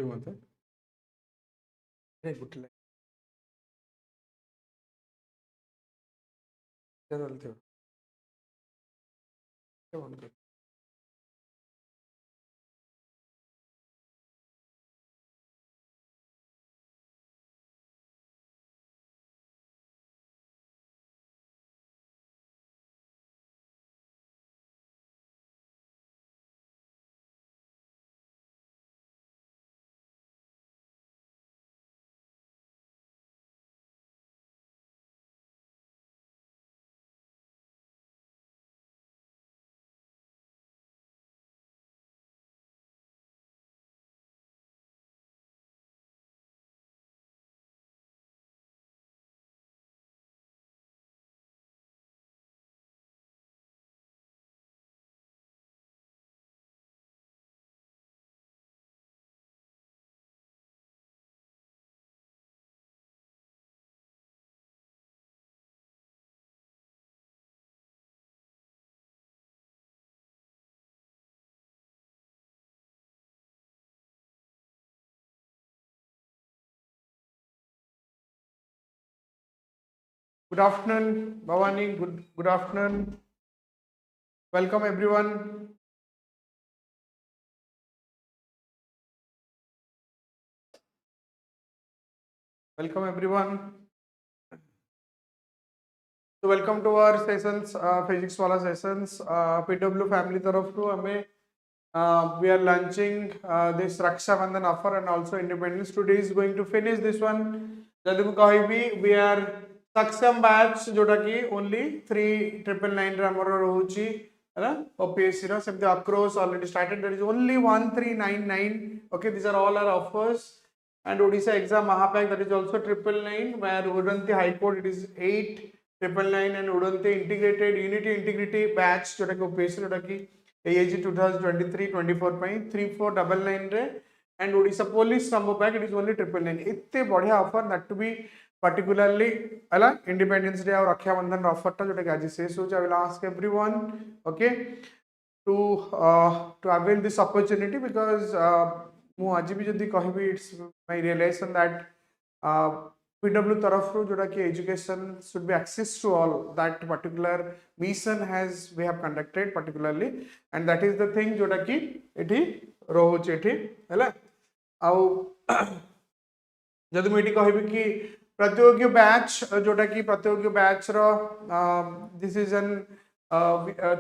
मते गुटे चलते Good afternoon, Bhavani. Good afternoon. Welcome everyone. Welcome everyone. So welcome to our sessions, physics wala sessions. PW family taraf to hame we are launching this Raksha Bandhan offer and also Independence. Today is going to finish this one. Jadi mu kahibi we are Saksam batch jota ki only 3999 ramar rahuchi है OPSC ro semti across already started. There is only 1399. Okay, these are all our offers. And Odisha exam Mahapack, that is also 999, where Udanti High Court it is 8,999, and Udanti integrated unity integrity batch jota ki OPSC jota ki AAG 2023-24 ପାଇଁ 3499 रे, and Odisha police combo pack it is only 999. इतने बढ़िया offer, that to be particularly अला Independence Day और रक्षा बंधन offer टा जोटा कि आज शेष हो जाए. I will ask everyone, okay, to avail this opportunity because ମୁଁ आज भी जल्दी कहबी, it's my realization that PW tarafru जोटा कि education should be access to all. That particular mission has we have conducted particularly, and that is the thing जोटा कि एठी रहुचे एठी हैला. आउ जदि मुझे कहबी कि प्रतियोगी बैच जोटा कि प्रतियोगी बैच रो this is an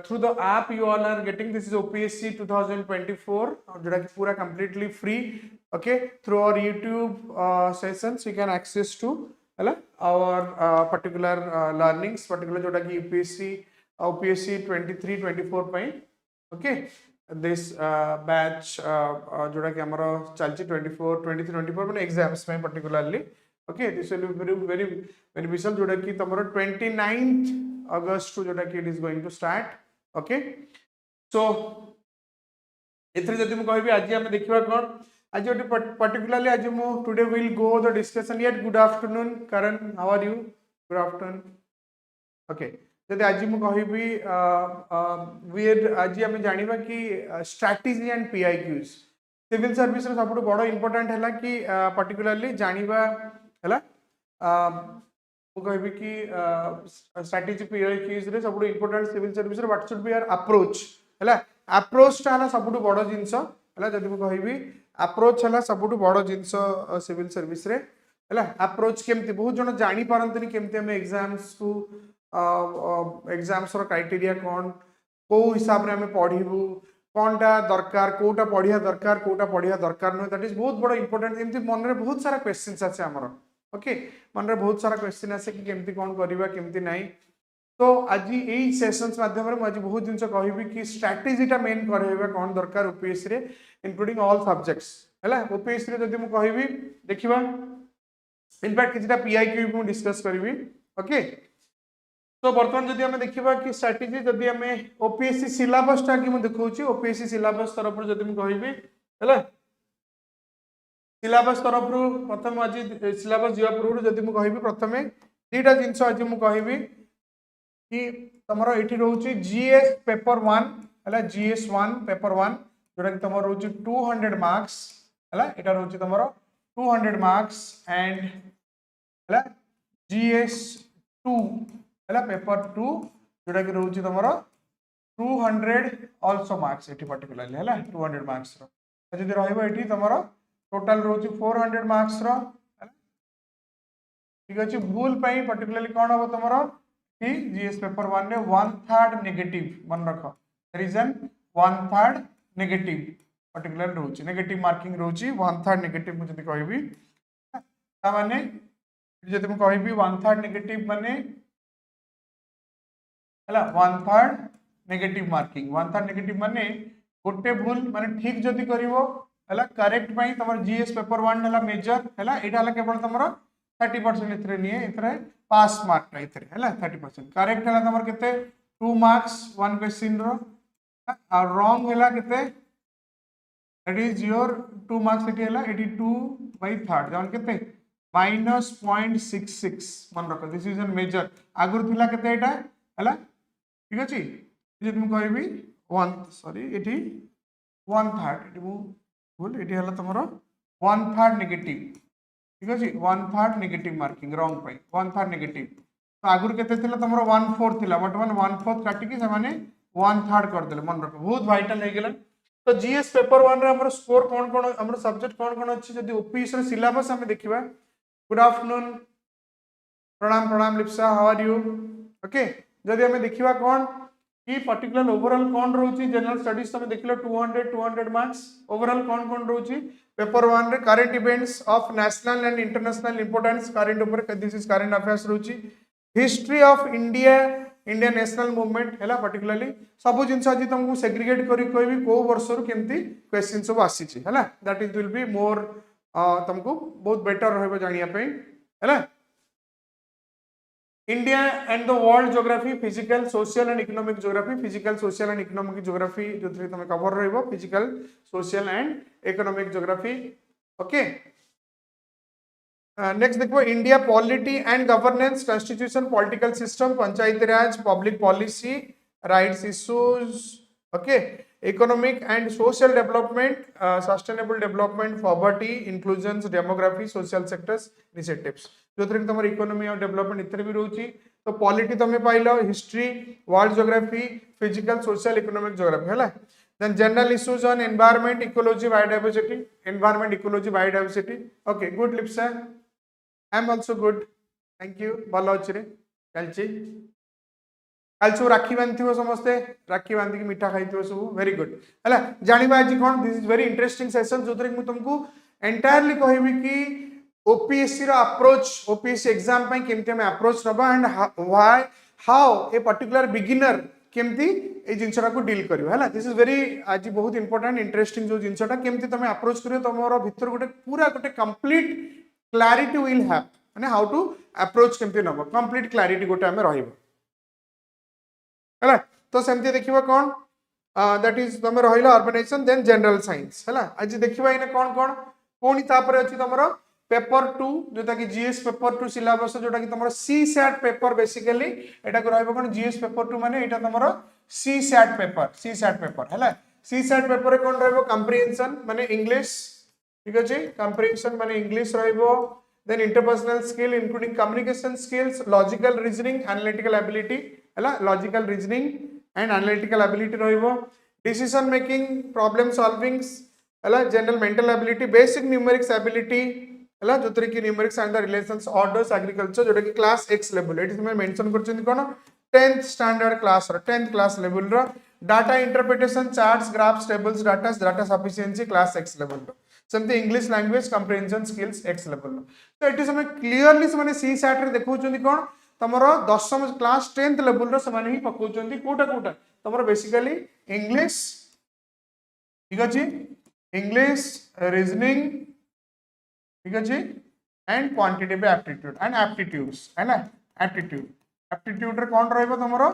through the app you all are getting. This is OPSC 2024 जोटा कि पूरा completely free. Okay, through our YouTube sessions you can access to our particular learnings particular जोटा कि OPSC 23-24 ପାଇଁ. Okay, this batch जोटा कि हमारा चलची 23-24 माने exams में particularly. Okay, this will be very beneficial जोटा कि तमरो 29th August to जोटा कि it is going to start. Okay, so एथरे जदि मु कहबी आज हम देखिबा कोन आज particularly आज मु today will go the discussion. Yet good afternoon Karan, how are you? Good afternoon. Okay, जदि आज मु कहबी we आज हम जानिबा कि strategy and PIQs civil service रो सबटु बडो इंपोर्टेंट हैला कि particularly जानिबा हैला मु कहबी कि strategy PIQs रे सबटु इंपोर्टेंट सिविल सर्विस रे what should be our approach हैला. अप्रोच टा सबुठु बड़ जिनस है. जदि मुझे कहबी अप्रोच है सबुठु बड़ जिनस सिविल सर्विस रे है. अप्रोच केमती बहुत जन जानी पारंतनी केमती हम एग्जाम्स को एग्जाम्स रो क्राइटेरिया कौन को हिसाब रे हमें पढ़िबू कौनटा दरकार कोटा पढ़िया दरकार कोटा पढ़िया दरकार न. दैट इज बहुत बड़ इंपोर्टेंट. एमती मन रे बहुत सारा क्वेश्चंस आछे हमर. ओके, मन रे बहुत सारा क्वेश्चन आछे कि केमती कौन करबा केमती नाही. तो आज यही सेशंस माध्यम रे आज बहुत जिनस कहबी कि स्ट्रेटजीटा मेन करबा कौन दरकार ओपीएससी रे इंक्लूडिंग ऑल सब्जेक्ट्स हैला. ओपीएससी रे जदि मु कहबी देखिबा इनफैक्ट किछटा पीआईक्यू मु डिस्कस करबी. ओके, तो वर्तमान जदि हम देखिबा कि स्ट्रेटजी जदि हम ओपीएससी सिलेबस टा कि मु देखौची ओपीएससी सिलेबस तरफ जदि मु कहबी हैला सिलेबस तरफ प्रथम आज सिलेबस जिया पूर्व जदि मु कहबी प्रथम दीटा जिनस आज मु कहबी कि तमरो एठी रहउची जीएस पेपर 1 हला जीएस 1 पेपर 1 जोटा कि तमरो रहउची 200 मार्क्स हैला एटा रहउची तमरो 200 मार्क्स एंड हैला GS2 हैला पेपर 2 जोटा कि रहउची तमरो 200 also marks एटी पर्टिकुलरली हैला 200 मार्क्स रो जदि रहइबो एटी तमरो टोटल रहउची 400 मार्क्स रो ठीक अछि भूल पई पर्टिकुलरली कोन हो तमरो कि जीएस पेपर 1 रे 1/3 नेगेटिव मन रखो रीजन 1/3 नेगेटिव पर्टिकुलर रहउची नेगेटिव मार्किंग रहउची 1/3 नेगेटिव मु जदि कहबी ता माने जदि मु कहबी 1/3 नेगेटिव माने हला 1/3 नेगेटिव मार्किंग 1/3 नेगेटिव माने गोटे भूल माने ठीक जदि करिवो हला करेक्ट पई तमर जीएस पेपर 1 हला मेजर हला एटा हला केवल तमरो 30% इतरे निये इतरे पास मार्क टा इतरे हला 30% करेक्ट हला तमर केते 2 मार्क्स 1 क्वेश्चन रो और रॉन्ग हला केते इट इज योर 2 मार्क्स इति हला 82/3 जन केते -0.66 मन रखो दिस इज एन मेजर आगुर थिला केते एटा हला ठीक अछि जे तुम कहबी 1 सॉरी इति 1/3 इति भूल इति हला तमरो 1/3 नेगेटिव ठीक अछि 1/3 नेगेटिव मार्किंग रॉन्ग पाई 1/3 नेगेटिव तो आगुर केते थिला तमरो 1/4 थिला वर्तमान 1/4 काटी के से माने 1/3 कर देले मन रखो बहुत वाइटल हे गेला तो जीएस पेपर 1 रे हमर स्कोर कोन हमर सब्जेक्ट कोन अछि जदी ओपीएस रे सिलेबस हम देखिबा गुड आफ्टरनून प्रणाम प्रणाम Lipsa how are you okay जदी हम देखिबा कोन कि पर्टिकुलर ओवरऑल कोन रहउची जनरल स्टडीज तमे देखिलो 200 मार्क्स ओवरऑल कोन रहउची पेपर 1 रे current events of national and international importance current ऊपर दिस इज करंट अफेयर्स रहउची history of India Indian national movement हैला पर्टिकुलरली सब जिंस आज तुमको सेग्रीगेट करी कहबी को वर्ष रु केमती क्वेश्चन सब आसीची हैला that is will be more तुमको बहुत बेटर रहबो जानिया पे हैला India and the world geography physical social and economic geography physical social and economic geography जो तुम कवर रहबो physical social and economic geography okay next देखो India polity and governance constitution political system Panchayati Raj public policy rights issues okay economic and social development sustainable development poverty inclusion demography social sectors initiatives जो three तुम economy और development इतने भी रहउची तो polity तुम pilo history world geography physical social economic geography हैला then general issues on environment ecology biodiversity environment ecology biodiversity okay good lipsa I am also good thank you भलो अछि रे कालची कालछु राखी बांधियो समस्ते राखी बांधी की मीठा खाइथियो सब वेरी गुड हैला जानिबा आज कोन this is very interesting session जोतरे मु तुमको एंटायरली कहबी कि ओपीएससी रो अप्रोच ओपीएससी एग्जाम पई केमते हम अप्रोच नबा and why how a particular beginner केमती ए जिनसटा को डील करियो हैला दिस इज वेरी आज बहुत इंपोर्टेंट इंटरेस्टिंग जो जिनसटा केमती तमे अप्रोच करियो तमरो भीतर गोटे पूरा गोटे कंप्लीट क्लैरिटी विल हैव माने हाउ टू अप्रोच केमती नबो कंप्लीट क्लैरिटी गोटे हमें रहइबो हैला तो सेमती देखिबा कोन दैट इज तमे रहिला ऑर्गेनाइजेशन देन जनरल साइंस हैला आज देखिबा इने कोन कोन कोनी तापर अछि तमरो पेपर 2 जोटा कि जीएस पेपर 2 सिलेबस जोटा कि तमरो सी सैट पेपर बेसिकली एटा को रहइबो कोन जीएस पेपर 2 माने एटा तमरो सी सैट पेपर हैला सी सैट पेपर रे कोन रहइबो कंप्रिहेंशन माने इंग्लिश ठीक अछि कंप्रिहेंशन माने इंग्लिश रहइबो then interpersonal skill including communication skills logical reasoning analytical ability हैला logical reasoning and analytical ability रहइबो डिसीजन मेकिंग प्रॉब्लम सॉल्विंग हैला general mental ability basic numerics ability हैला जोतरे कि numerics and the relations orders agriculture जोटा कि class x level एटी हम मेंशन करछन कोन 10th स्टैंडर्ड क्लास रो 10th क्लास लेवल रो data interpretation charts graphs tables data sufficiency class x level रो समते English language comprehension skills x level रो तो एटी हम क्लियरली माने सी सैट रे देखौचंदी कोन तमरो 10th क्लास 10th लेवल रो समान ही पकोचंदी कोटा तमरो बेसिकली इंग्लिश ठीक अछि इंग्लिश रीजनिंग ठीक अछि and quantitative aptitude and aptitudes है ना एप्टीट्यूड रे कोन रहइबो तमरो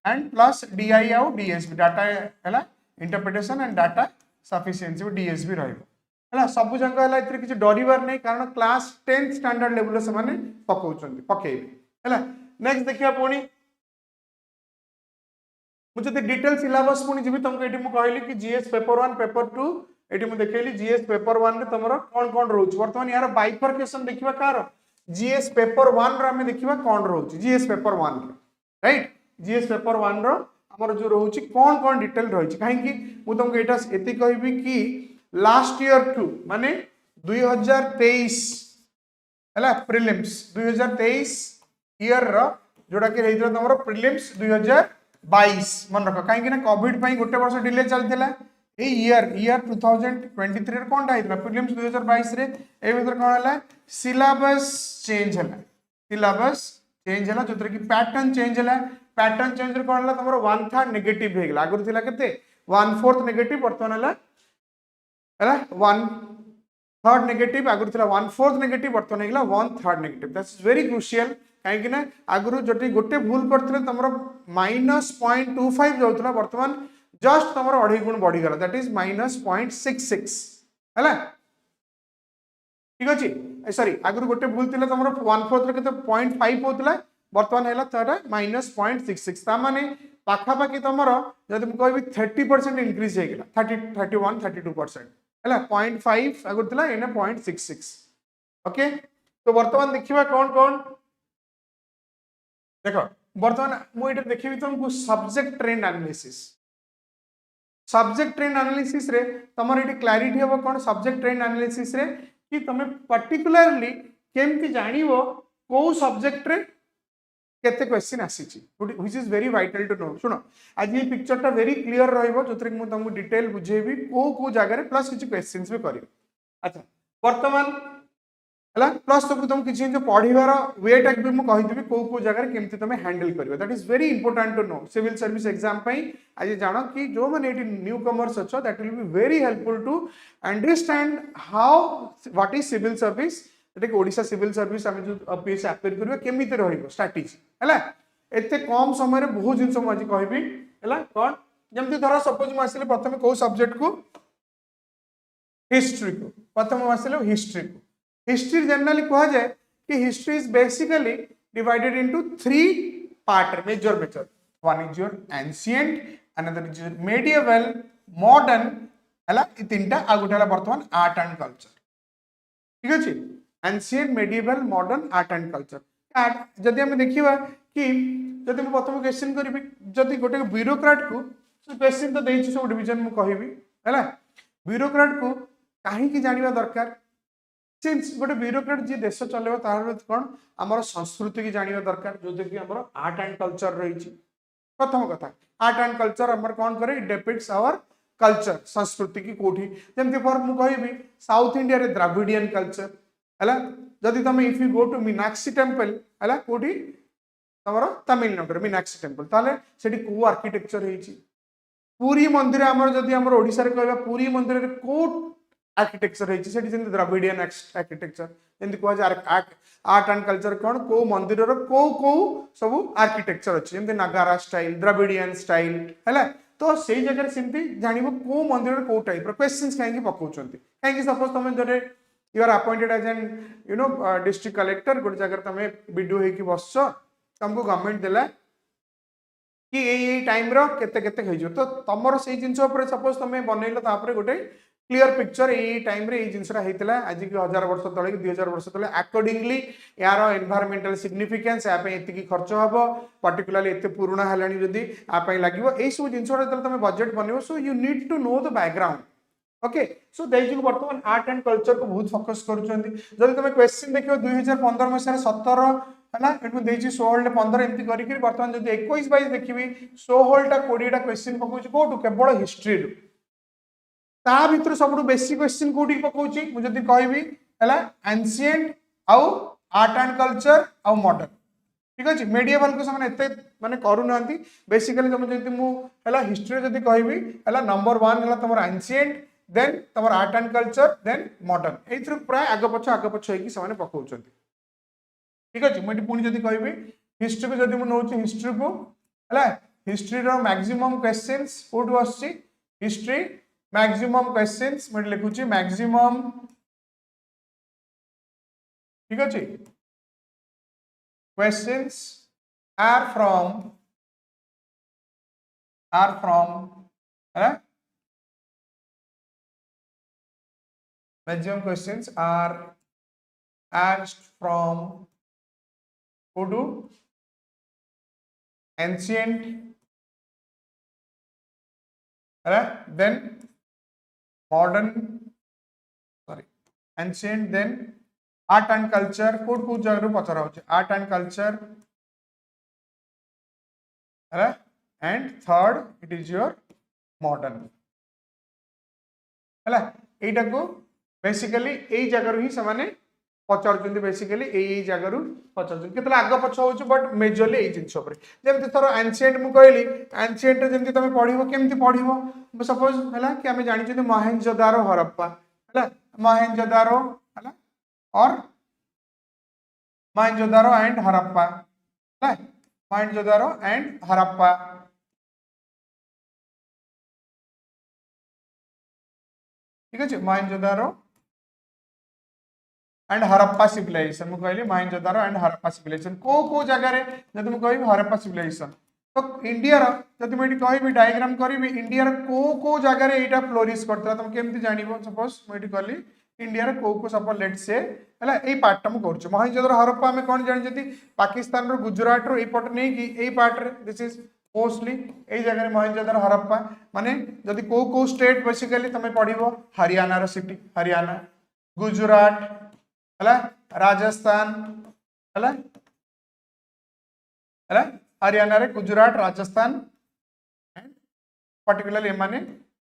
एंड प्लस डीआई आउ डीएसबी डाटा हैला interpretation and data sufficiency DSB रहइबो हैला सब जंग हैला इतरे किछ डरिवार नै कारण क्लास 10th स्टैंडर्ड लेवल से माने पकोचंदी पकेबी हैला नेक्स्ट देखिया पुनी मुझे डिटेल सिलेबस पुनी जिबी तुमको एटी मु कहली कि जीएस पेपर 1 पेपर 2 एटी मु देखैली जीएस पेपर 1 रे तमरो कोन कोन रहउछ वर्तमान यार बाइफरकेशन देखिबा कार जीएस पेपर 1 रे हम देखिबा कोन रहउछ जीएस पेपर 1 रे राइट जीएस पेपर 1 रो हमर जो रहउछ कोन कोन डिटेल रहउछ काहे कि मु तुमको एटा एति कहबी कि लास्ट ईयर टू माने 2023 हला प्रीलिम्स 2023 ईयर रो जोड़ा कि रहितला तमरो प्रीलिम्स 2022 मन रख काहे कि ना कोविड पई गोटे वर्ष डिले चलथिला ए ईयर 2023 रे कोनटा हितला प्रीलिम्स 2022 रे ए भीतर कोन हला सिलेबस चेंज हला जोतर कि पैटर्न चेंज रे कोन हला तमरो 1/3 नेगेटिव हेगला आगुर थिला केते 1/4 नेगेटिव वर्तमान हला 1/3 नेगेटिव आगुर थिला 1/4 नेगेटिव वर्तमान हेगला 1/3 नेगेटिव दैट्स वेरी क्रुशियल काहे कि ना आगुर जति गोटे भूल करथिले तमरो -0.25 जाउतला वर्तमान जस्ट तमरो 2.5 गुण बढ़ी गला दैट इज -0.66 हैला ठीक अछि सॉरी आगुर गोटे भूल थिले तमरो 1/4 रे केते 0.5 होतला वर्तमान हैला तारा -0.66 ता माने पाखा पाखी तमरो जदि म कहबी 30% इंक्रीज हे गेला 30 31 32% हैला 0.5 आगुर थिला एने 0.66 ओके तो वर्तमान देखिबा कोन कोन देखो वर्तमान मु एटा देखिबी तुमको सब्जेक्ट ट्रेंड एनालिसिस रे तमर एटी क्लैरिटी हो कोन सब्जेक्ट ट्रेंड एनालिसिस रे कि तमे पर्टिकुलरली केमति जानिबो को सब्जेक्ट रे केते क्वेश्चन आसीची which is very vital to know सुनो आज ये पिक्चर टा वेरी क्लियर रहइबो जोतरे मु तुमको डिटेल बुझेबी को जगह रे प्लस किछ क्वेश्चंस भी करियो अच्छा वर्तमान हला प्लस तुम किसी जो पढ़िबार वे टाक भी मुझे कहीदेवी को जगह केमती तुम हैंडल कर that is very important to know civil service exam आज जान कि जो मैंने न्यू कमर्स अच्छो that will be very helpful to understand how what is civil service Odisha civil service आम जो ओपीएससी अप्लाई करबा केमिति रहइबो स्ट्रेटजी हला एते कम समय रे बहुत जिंस मु आज कहबी हला कोन जेमति धर सपोज मु आसिले प्रथम को सब्जेक्ट को हिस्ट्री को प्रथम आसिले हिस्ट्री को हिस्ट्री जनरली कहा जाए कि history is basically divided into 3 part major one is your ancient another is your medieval modern हला ई तीनटा आ गोटे वर्तमान आर्ट एंड कल्चर ठीक अछि ancient medieval modern art and culture जदि हम देखिबा कि जदि हम प्रथम क्वेश्चन करबी जदि गोटे ब्यूरोक्रेट को क्वेश्चन तो देछि सब डिवीजन मु कहबी हला ब्यूरोक्रेट को काहे की जानिबा दरकार सिंस गोटे ब्यूरोक्रेट जी देश चलेबो तार कोन हमर संस्कृति की जानिबा दरकार जो कि हमर आर्ट एंड कल्चर रही प्रथम कथा आर्ट एंड कल्चर हमर कोन करे इट डिपिक्ट्स आवर कल्चर संस्कृति की कोठी जेमति फॉर मु कहबी साउथ इंडिया रे द्राविडियन कल्चर हला जदि तुम if you go to Meenakshi temple हला कोठी हमर तमिलनाडु रे मीनाक्षी टेम्पल ताले सेठी को आर्किटेक्चर हेची पुरी मंदिर हमर जदि हमर ओडिसा रे कहबा पुरी मंदिर रे को आर्किटेक्चर है द्राविडियन आर्किटेक्चर जमी कह आर्ट एंड कल्चर कौन को मंदिर को सब आर्किटेक्चर अच्छे जमी नागारा स्टाइल द्राविडियन स्टाइल है तो से जगह सेमती जानव को मंदिर को टाइप क्वेश्चन कहीं पकाउं कहीं सपोज तुम जो you are appointed as an you know district collector गोटे जगह तुम वीडियो होगी बस तुमको गवर्नमेंट देला कि ये टाइम केते तो तुम से जिन सपोज तुम बनइल गोटे क्लियर पिक्चर ये टाइम रे जिनसा होता आज की 1000 वर्ष तले 2000 वर्ष तले अकॉर्डिंगली यार एनवायरमेंटल सिग्निफिकेंस एति खर्च हम पर्टिकुलरली एत पुराणा है जदि लगे यही सब जिन तुम बजेट बनइबो so you need to know the background okay so that बर्तमान आर्ट एंड कल्चर को बहुत फोकस करुँच जब तुम क्वेश्चन देख 2015 मसीह 17 है 16 15 एमती करके बर्तमान जब 21 22 देखी 16टा 20टा क्वेश्चन पकाउछि कोठु केवल हिस्ट्री रू ता भीतर सब बेसी क्वेश्चन कोठी पकाउछि मुझे जदि कहबी हला एंशिएंट आउ आर्ट एंड कल्चर आउ मॉडर्न ठीक अछि मेडिएवल को समान एते माने करू नांती बेसिकली तुम जदि मु हला हिस्ट्री जदि कहबी हला नंबर 1 हला तमर एंशिएंट देन तमर art and culture then modern एथ्रु प्राय आगे पछ होई कि समान पकाउछंती ठीक अछि मु पुनी जदि कहबी हिस्ट्री को जदि मु नोछि हिस्ट्री को हला हिस्ट्री रो मैक्सिमम क्वेश्चंस कोठु आछि हिस्ट्री मैक्सिमम क्वेश्चंस मैं लिखुची मैक्सिमम ठीक अच्छे questions are from maximum questions are asked from who to ancient, right? Then modern, sorry, ancient, then art and culture. Code जगह पचरा होचे art and culture, right? And third it is your modern, है एटा को basically एई जगह ही समाने पचार basically एई जगह पचार केतला आग पछ हो बट मेजरली एई जिंस ऊपर जेमति थरो एंशिएंट मु कहली एंशिएंट जेमति तमे पढिबो केमति पढिबो सपोज हला कि हमें जानि छथि मोहेंजोदारो हड़प्पा हला मोहेंजोदारो हला और मोहेंजोदारो एंड हड़प्पा हला मोहेंजोदारो एंड हड़प्पा ठीक है मोहेंजोदारो एंड हड़प्पा सिविलाइजेशन मु कहली मोहेंजोदारो एंड हड़प्पा सिविलाइजेशन को जगह रे जदि मु कहबी हड़प्पा सिविलाइजेशन तो इंडिया रो जदि मैं कहबी डायग्राम करबी इंडिया रो को जगह रे एटा फ्लोरिश करतला तुम केमति जानिबो सपोज मैं कहली इंडिया रो को सपोज लेट्स से हला एई पार्ट हम करछु मोहेंजोदारो हड़प्पा में कोन जानि जति पाकिस्तान रो गुजरात रो एई पट नै कि एई पार्ट रे दिस इज मोस्टली एई जगह रे मोहेंजोदारो हड़प्पा माने जदि को स्टेट बेसिकली तमे पढिबो हरियाणा रो सिटी हरियाणा गुजरात हला राजस्थान हला हला हरियाणा रे गुजरात राजस्थान एंड पर्टिकुलरली माने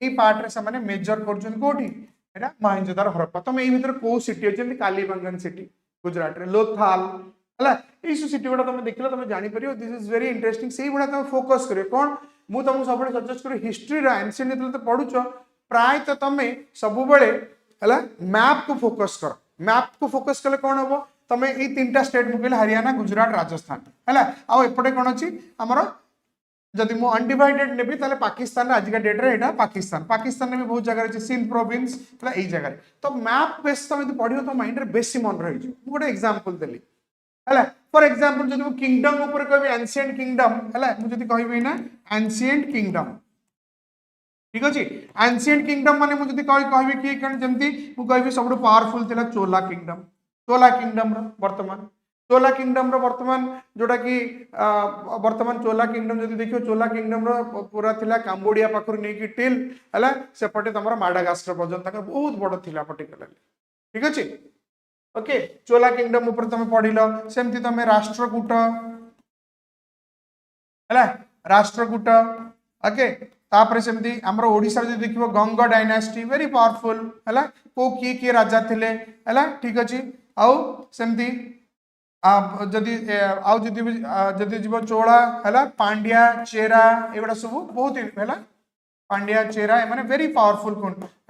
ई पार्ट रे समाने मेजर करछन कोठी एटा मोहेंजोदारो हड़प्पा तमे एई भीतर को सिटी अछि कालीबंगन सिटी गुजरात रे लोथाल हला ई सिटी गुडा तमे देखिलो तमे जानि परियो दिस इज वेरी इंटरेस्टिंग सेही गुडा तमे फोकस करियो कोन मु तमु सबले सजेस्ट करी हिस्ट्री रा एंशिएंट जेतले त पढुचो प्राय त तमे सब बेले हला मैप को फोकस करो मैप को फोकस कले कौन हम तुम ये तीन स्टेट मुझे हरियाणा गुजरात राजस्थान है आपटे कौन अच्छी आमर जदि मु अनडिवाइडेड नेबी ताले पाकिस्तान आजिका डेट रे एटा पाकिस्तान पाकिस्तान में भी बहुत जगह अच्छी सिंध प्रोविंस है यही जगह तो मैप बेस तुम पढ़ो तो माइंड रे बेसी मन रही गोटे एग्जांपल देली है फॉर एग्जांपल जदि मु किंगडम ऊपर कहबी एंशिएंट किंगडम है मुझे कहबी ना एंशिएंट किंगडम ठीक अच्छे एंशिएंट किंगडम माने मुझे कहबी कि जमती मुझे सब पावरफुल थिला चोला किंगडम वर्तमान चोला किंगडम वर्तमान जोटा कि वर्तमान चोला किंगडम जब देखियो चोला किंगडम पूरा थिला काम्बोडिया पाखर नहीं कि टिल है सेपटे तुम माडागास्कर पर्यटन बहुत बड़ थिला पर्टिकुलरली ठीक अच्छे ओके चोला किंगडम ऊपर तुम पढ़िल सेमती तुम राष्ट्रकूट है राष्ट्रकूट ओके तापर सेमती आमर ओडिशा जो देखियो गंग डायनास्टी वेरी पावरफुल है को किए राजा थिले है ठीक अच्छे आउ सेमती जदि जदि जीव चोला है पांड्या चेरा एगुड़ा सब बहुत है पांड्या चेरा एम वेरी पावरफुल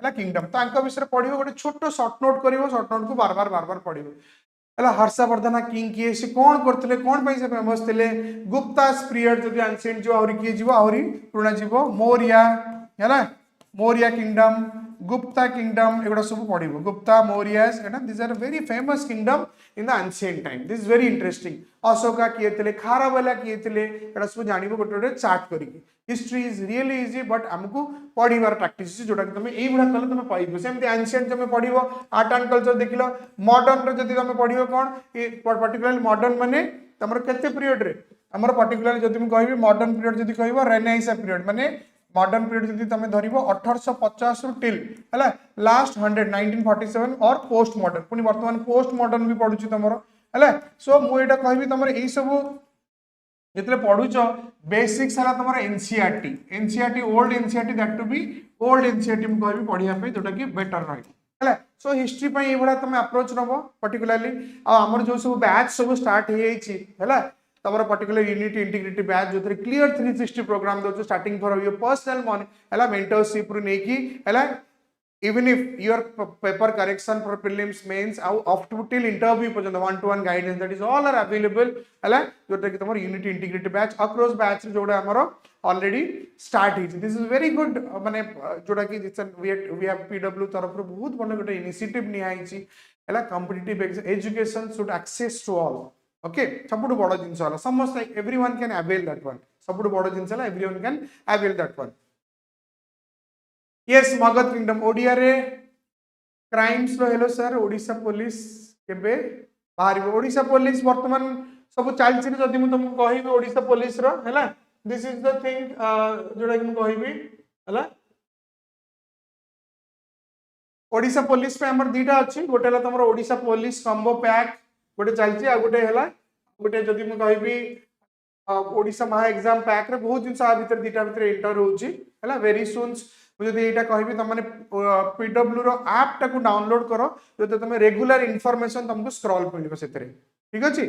है किंगडम तो विषय पढ़ गोटे छोट सर्ट नोट कर सर्ट नोट को बार बार पढ़ है हर्षवर्धन किंग किए सी कौन करते कौन से फेमस थे गुप्तास पीरियड जब एंशिएंट जो आहरी किए जीव आहरी पुराना जीव मौर्या है मौर्या किंगडम गुप्ता किंगडम एगुड़ा सब पढ़ Gupta Mauryas this are very famous kingdom in the ancient time this is very interesting Ashoka किए थे खारवेला किए थे सब जान गोटे गोटे चार्ट करके history is really easy but आमको पढ़ार प्रैक्टिस जोटा कि तुम यही कले तुम पाइब सेमती एंशिएंट तुम पढ़ आर्ट एंड कल्चर देख लो मॉडर्न जब तुम पढ़ कौन पर्टिकुलर मॉडर्न माने तुम के पीरियड रे आमर पर्टिकुलर जब मुझे कहबी मॉडर्न पीरियड जब कह रेनेसां पीरियड माने मॉडर्न पीरियड जब तुम धर 1850 टिल है लास्ट 100 1947 और पोस्ट मॉडर्न पुणी वर्तमान पोस्ट मॉडर्न भी पढ़ुची तुम है सो मुझे कहबी तुम यही सब जितने पढ़ुच बेसिक्स है तुम NCERT old NCERT that to be old NCERT मुझे कहबी पढ़ाई जोटा कि बेटर रही है सो हिस्ट्री ये भाया तुम अप्रोच नब पर्टिकुलरली आमर जो सब बैच सब स्टार्ट है तमर पर्टिकुलर यूनिटी इंटीग्रिटी बैच जो क्लियर 360 प्रोग्राम दो स्टार्टिंग फॉर योर पर्सनल है मेंटरशिप रु नहीं है even if your paper correction for prelims mains up to till interview पर्यंत 1-to-1 guidance that is all are available है जोटा कि तुम unity integrity batch across batch जोड़ा हमर ऑलरेडी स्टार्ट है दिस इज वेरी गुड माने जोटा कि वी हैव पीडब्ल्यू तरफ बहुत बड़ गोटे इनिशिएटिव निया है competitive education should access to all okay सब बड़ जिनस समस्त everyone can avail that one सब बड़ जिनस everyone can avail that one yes Magadha kingdom Odia रे क्राइम्स रो हेलो सर ओडिशा पुलिस केबे बाहर ओडिशा पुलिस वर्तमान सब चलछि जदि मु तुमको कहिबी ओडिशा पुलिस रो हैला दिस इज द थिंग जोडा कि मु कहिबी हैला ओडिशा पुलिस पे हमर दीटा अछि गोटे हला तमरो ओडिशा पुलिस कॉम्बो पैक गोटे चलछि आ गोटे हला गोटे जदि मु कहिबी ओडिशा महा एग्जाम पैक रे बहुत दिन आ भीतर दीटा भीतर एंटर होउछि हैला वेरी सून मुझे एटा कहबी तुम माने पीडब्ल्यू रो ऐप टाको डाउनलोड करो जो तुम रेगुलर इनफॉरमेशन तुमको स्क्रॉल मिलबो सेतरे ठीक अछि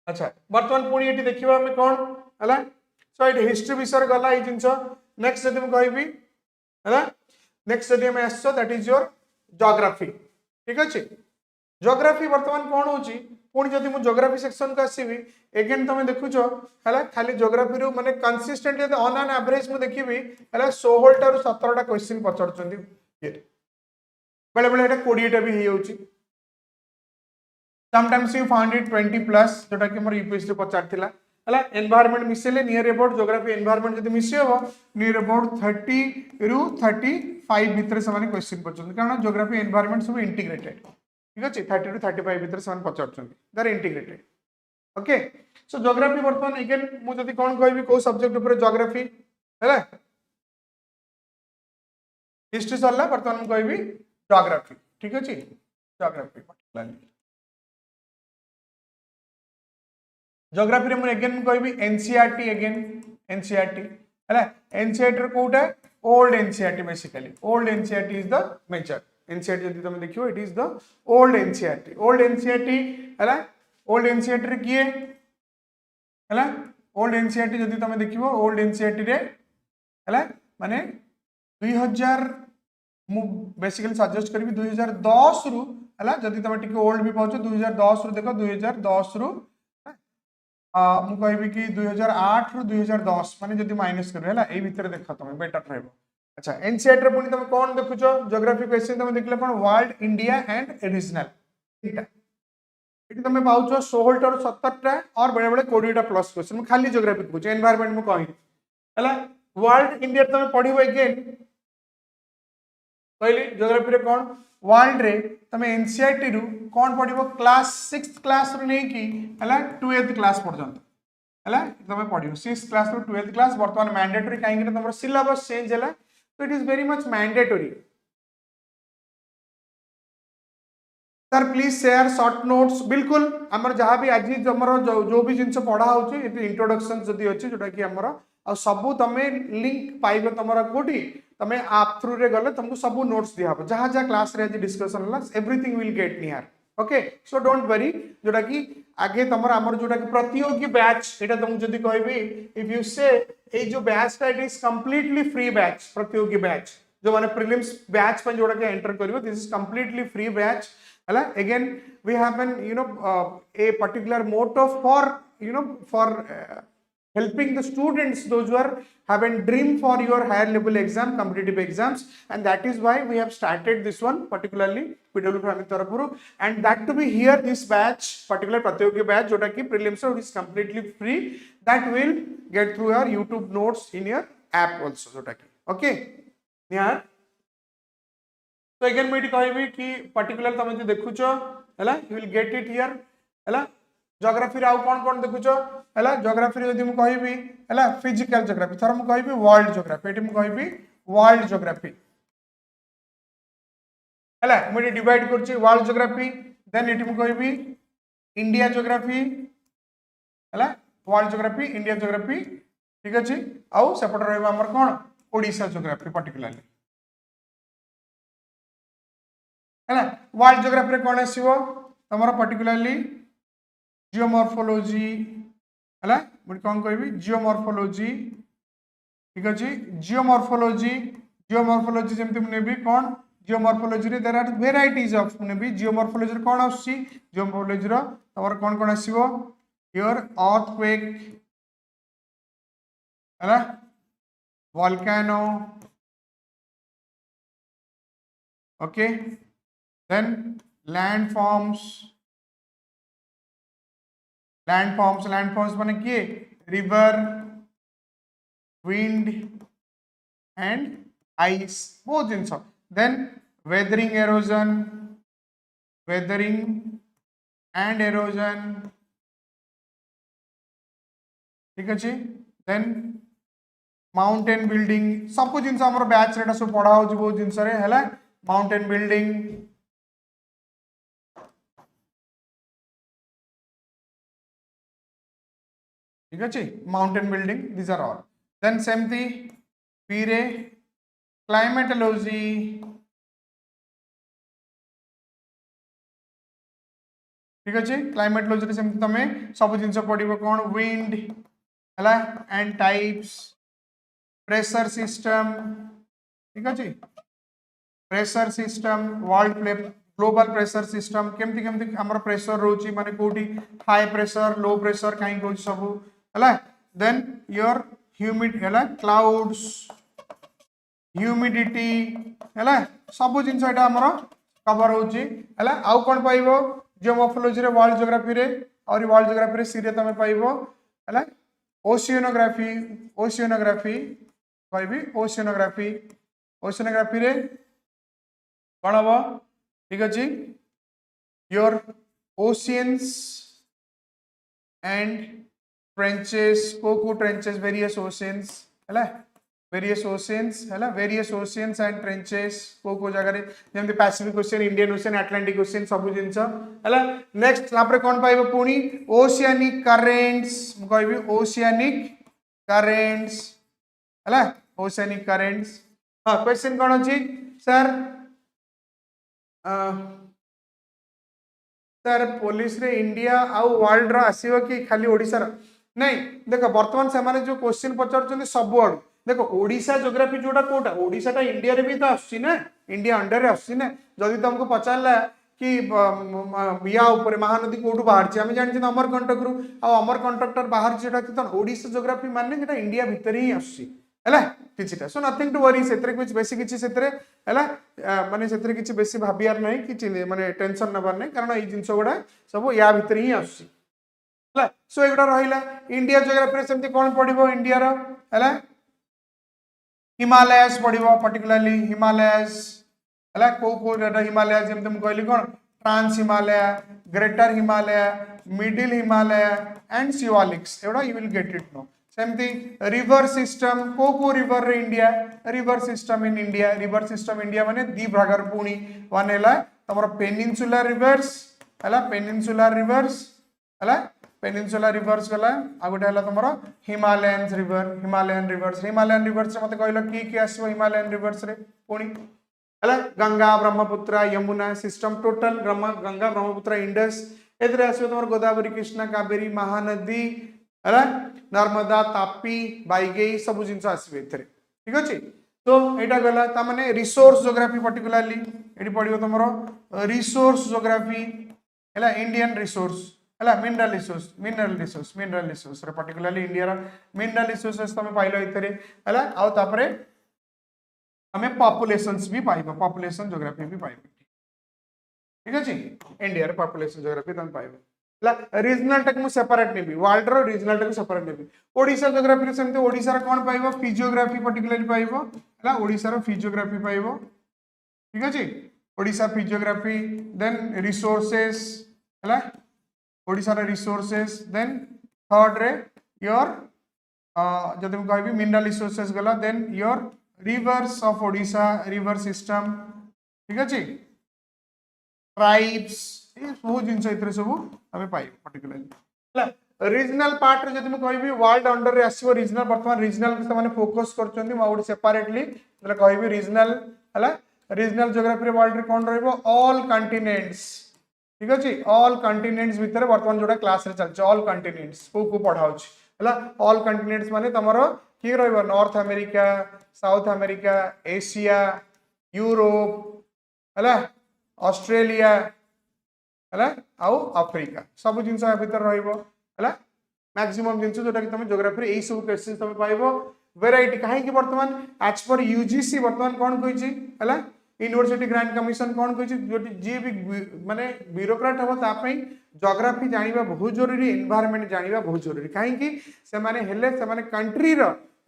अच्छा वर्तमान पुणी एटी देखिबा हम कोन हला सो एटी हिस्ट्री विषय गला ई जिंस नेक्स्ट जदि हम कहबी हला नेक्स्ट जदि हम आसो दैट इज योर ज्योग्राफी ठीक अछि ज्योग्राफी वर्तमान कोन होची पुणी जदि मु ज्योग्राफी सेक्शन को आसीबी अगेन तुम देखुछो हला खाली ज्योग्राफी रो माने कंसिस्टेंट जदि ऑन एन एवरेज मु देखिबी हला 16 टा रो 17 टा क्वेश्चन पचरचंदी ये बेले बेले एटा 20 टा भी हे होची sometimes you found it 20 plus जोटा कि हमर यूपीएससी पचारथिला हला एनवायरनमेंट मिसेले नियर अबाउट ज्योग्राफी एनवायरनमेंट जदि मिसे हो नियर अबाउट 30 रु 35 भीतर समान क्वेश्चन पचरचंदी कारण ज्योग्राफी एनवायरनमेंट सब इंटीग्रेटेड ठीक अछि 30 रु 35 भीतर समान पचरचंदी they are integrated okay so geography वर्तमान अगेन मु जदि कोन कहबी को सब्जेक्ट ऊपर ज्योग्राफी हैला हिस्ट्री सरला वर्तमान मु कहबी ज्योग्राफी ठीक अछि ज्योग्राफी पर्टिकुलरली ज्योग्राफी रे मु अगेन कहबी एनसीईआरटी अगेन एनसीईआरटी हैला एनसीईआरटी रे कोटा old NCERT basically old NCERT is the major NCERT जदि तुम देखियो it is the old NCERT हैला ओल्ड एनसीईआरटी रे किए हैला ओल्ड एनसीईआरटी जदि तुम देखियो ओल्ड एनसीईआरटी रे हैला माने 2000 मु बेसिकली सजेस्ट करबी 2010 रु हैला जदि तुम टिके ओल्ड भी पाउछ 2010 रु देखो 2010 रु मु कहबी कि 2008 रु 2010 माने जदि माइनस करबे हैला ए भीतर देख तुम बेटर रहबो अच्छा एनसीईआरटी रे पुनी तुम कोन देखुछो ज्योग्राफी क्वेश्चन तुम देखले कोन world India and regional Etah eighty तुम पाउछो 16 टा 17 टा और बड़े बड़े 20 टा प्लस क्वेश्चन खाली ज्योग्राफी पूछ एनवायरनमेंट मु कहि हैला वर्ल्ड इंडिया तुम पढिबो अगेन कहली ज्योग्राफी रे कोन वर्ल्ड रे तुम एनसीईआरटी रु कोन पढिबो क्लास 6th क्लास रु नै कि हैला 12th क्लास पर्यंत हैला तुम पढिबो 6th क्लास रु 12th क्लास वर्तमान मैंडेटरी काहे कि तुम सिलेबस चेंज हैला तो it is very much mandatory sir please share short notes बिल्कुल हमर जहां भी आज हमर जो भी जिंस पढ़ा होची इंट्रोडक्शन जदी अछि जोटा कि हमर आ सब तमे लिंक पाइबो तमरा कोठी तमे आप थ्रू रे गले तुमको सब नोट्स दिया हो जहां जहां क्लास रे आज डिस्कशन होला everything will get near okay so don't worry जोटा कि आगे तमरा हमर जोटा कि प्रतियोगी बैच एटा तुम जदी कहबी इफ यू से ए जो बैच टा it is completely free batch प्रतियोगी बैच जो माने प्रीलिम्स बैच पर जोटा कि एंटर करिवो this is completely free batch हैला again we have an a particular motto for for helping the students those who are have a dream for your higher level exam competitive exams and that is why we have started this one particularly PW family tarafuru and that to be here this batch particular Pratiyogi batch jota ki prelims is completely free that will get through your YouTube notes in your app also jota ki okay yeah so again मैं कहबी कि particular तुम जो देखुचो हैला you will get it here हैला geography रे आउ कोन देखुचो हैला ज्योग्राफी रे जदी मु कहबी हैला फिजिकल ज्योग्राफी थर मु कहबी वर्ल्ड ज्योग्राफी एटी मु कहबी वर्ल्ड ज्योग्राफी हैला मु डिवाइड करछि वर्ल्ड ज्योग्राफी देन एटी मु कहबी इंडिया ज्योग्राफी हैला वर्ल्ड ज्योग्राफी इंडिया ज्योग्राफी ठीक अछि आउ सेपट रहबा हमर कोन ओडिशा ज्योग्राफी पर्टिकुलरली है वर्ल्ड ज्योग्राफी रे कोन आसीबो तमरो पर्टिकुलरली जियोमॉर्फोलॉजी है मुझे कौन कहबी जियोमॉर्फोलॉजी ठीक अच्छे जियोमॉर्फोलॉजी जमती मुझे नेबी कौन जियोमॉर्फोलॉजी रे देयर आर वेराइटीज ऑफ नेबी जियोमॉर्फोलॉजी रे कौन आसी जियोमॉर्फोलॉजी रो तमरो कौन कौन आसीबो हियर अर्थक्वेक है वोल्केनो ओके then landforms माने किए रिवर विंड एंड आइस बहुत जिनस देन वेदरिंग एंड एरोजन ठीक अच्छे देन माउंटेन बिल्डिंग सब जिन बैच रे सब पढ़ा हो बहुत जिनस माउंटेन बिल्डिंग ठीक अच्छे mountain building this are all then सेमती पीरे क्लाइमेटोलॉजी ठीक अच्छे क्लाइमेटोलॉजी सेमती तमे सब जिन पढ़ो कौन विंड है एंड टाइप्स प्रेशर सिस्टम ठीक अच्छे pressure system world global pressure system केमती केमती हमर प्रेशर रोची माने कोठी हाई प्रेशर लो प्रेशर काई को सब है देन योर ह्यूमिड है क्लाउड्स ह्यूमिडिटी है सब जिन हमर कवर होची है आउ कोन पाइबो जियोमॉर्फोलॉजी रे वर्ल्ड ज्योग्राफी रे और वर्ल्ड ज्योग्राफी रे सी रे तमे पाइबो है ओशियोनोग्राफी कहबी ओशियोनोग्राफी रे कौन हम ठीक अच्छे योर ओशियंस एंड ट्रेंचेस को ट्रेंचेस वेरियस ओशियंस है वेरियस ओशियंस एंड ट्रेंचेस को जगह जमी Pacific ocean Indian ocean Atlantic ocean सब जिनस है नेक्स्ट कौन पाइब पुणी ओशियानिक करेन्ट्स कहबी ओशियानिक करेन्ट्स है ओशियानिक करेन्ट्स हाँ क्वेश्चन कौन अच्छी सर सर पुलिस रे इंडिया आउ वर्ल्ड रो आसीबो कि खाली ओडिसा रो नहीं देखो वर्तमान से माने जो क्वेश्चन पचार सब आड़ देखो ओडिशा ज्योग्राफी जोटा कोटा ओडिशाटा इंडिया रे भी तो आसी ना इंडिया अंडर रे आसी ना जदि तुमको पचारला कि या ऊपर महानदी कोठू बाहर आम जानी अमरकंटक रु अमरकंटक बाहर जेटा ओडिशा ज्योग्राफी माने जेटा इंडिया भितर ही आसी है किछिटा सो नथिंग टू वरी सेतरे कुछ बेसी किछि सेतरे हैला माने सेतरे किछि बेसी भाबियार नै कि माने टेंशन नबार नै कारण ए जिंस गुडा सब या भीतर ही आसी हैला सो एगुडा रहिला इंडिया ज्योग्राफी रे सेमति कोन पडिबो इंडिया रो हैला हिमालयस पडिबो पर्टिकुलरली हिमालयस हैला को हिमालय जेमते हम कहली कोन trans Himalaya greater Himalaya middle Himalaya and Shivaliks एगुडा you will get it no सेमती रिवर सिस्टम को रिवर रे India river system in India माने दी भागर पुणी वन है तुम पेनिनसुलर रिवर्स है पेनिनसुलर रिवर्स गला आ गोटे है तुम हिमालयन रिवर्स मत कहल किए आसो हिमालयन रिवर्स रे पुणी है Ganga Brahmaputra Yamuna system total Ganga Brahmaputra Indus ए आसो तुम गोदावरी कृष्णा कावेरी महानदी है नर्मदा तापी बाईगई सब जिन आसवे ठीक अच्छे तो यहाँ गला ताने रिसोर्स ज्योग्राफी पर्टिकुलरली ये पड़ो तुम रिसोर्स ज्योग्राफी है इंडियन रिसोर्स है mineral resource particularly India mineral resources तुम पाइल है आउे आम पॉपुलेशंस भी पाइब पॉपुलेशन ज्योग्राफी भी पाइब ठीक अच्छे इंडिया पॉपुलेशन ज्योग्राफी तुम पाइब रीजनल टेक मु सेपरेट नेबी वर्ल्ड रो रीजनल टेक सेपरेट नेबी ओडिशा ज्योग्राफी सेमते ओडिशा रो कोन पाइबो फिजियोग्राफी पर्टिकुलरली पाइबो हला ओडिशा रो फिजियोग्राफी पाइबो ठीक अछि ओडिशा फिजियोग्राफी देन रिसोर्सेस हला ओडिशा रो रिसोर्सेस देन थर्ड रे योर जदि हम कहबी मिनरल रिसोर्सेस गला then your rivers of Odisha river system ठीक अछि ट्राइब्स सब जिन सब आम पाइब पर्टिकुलरली रीजनल पार्ट रे जदि कहबी वर्ल्ड अंडर रे आसीबो रीजनल वर्तमान रीजनल से माने फोकस करचंदी म सेपरेटली कहबी रीजनल है रीजनल ज्योग्राफी रे वर्ल्ड रे कोन रहइबो ऑल कॉन्टिनेंट्स ठीक अछि ऑल कॉन्टिनेंट्स भीतर वर्तमान जोडा क्लास रे चलछ ऑल कॉन्टिनेंट्स को पढाउछ है ऑल कॉन्टिनेंट्स माने तमरो की रहइबो North America South America Asia Europe है ऑस्ट्रेलिया है आउ अफ्रिका सब जिन भीतर है मैक्सिमम जिन जोटा कि तुम ज्योग्राफी यही सब क्वेश्चन तुम पाइब वेराइटी कहीं बर्तमान आज पर यूजीसी बर्तमान कौन कही है यूनिवर्सिटी ग्रांट कमिशन कौन कही जी भी माने ब्यूरोक्राट हम तापाई ज्योग्राफी जाना बहुत जरूरी एनवायरनमेंट जाना बहुत जरूरी कहीं कंट्री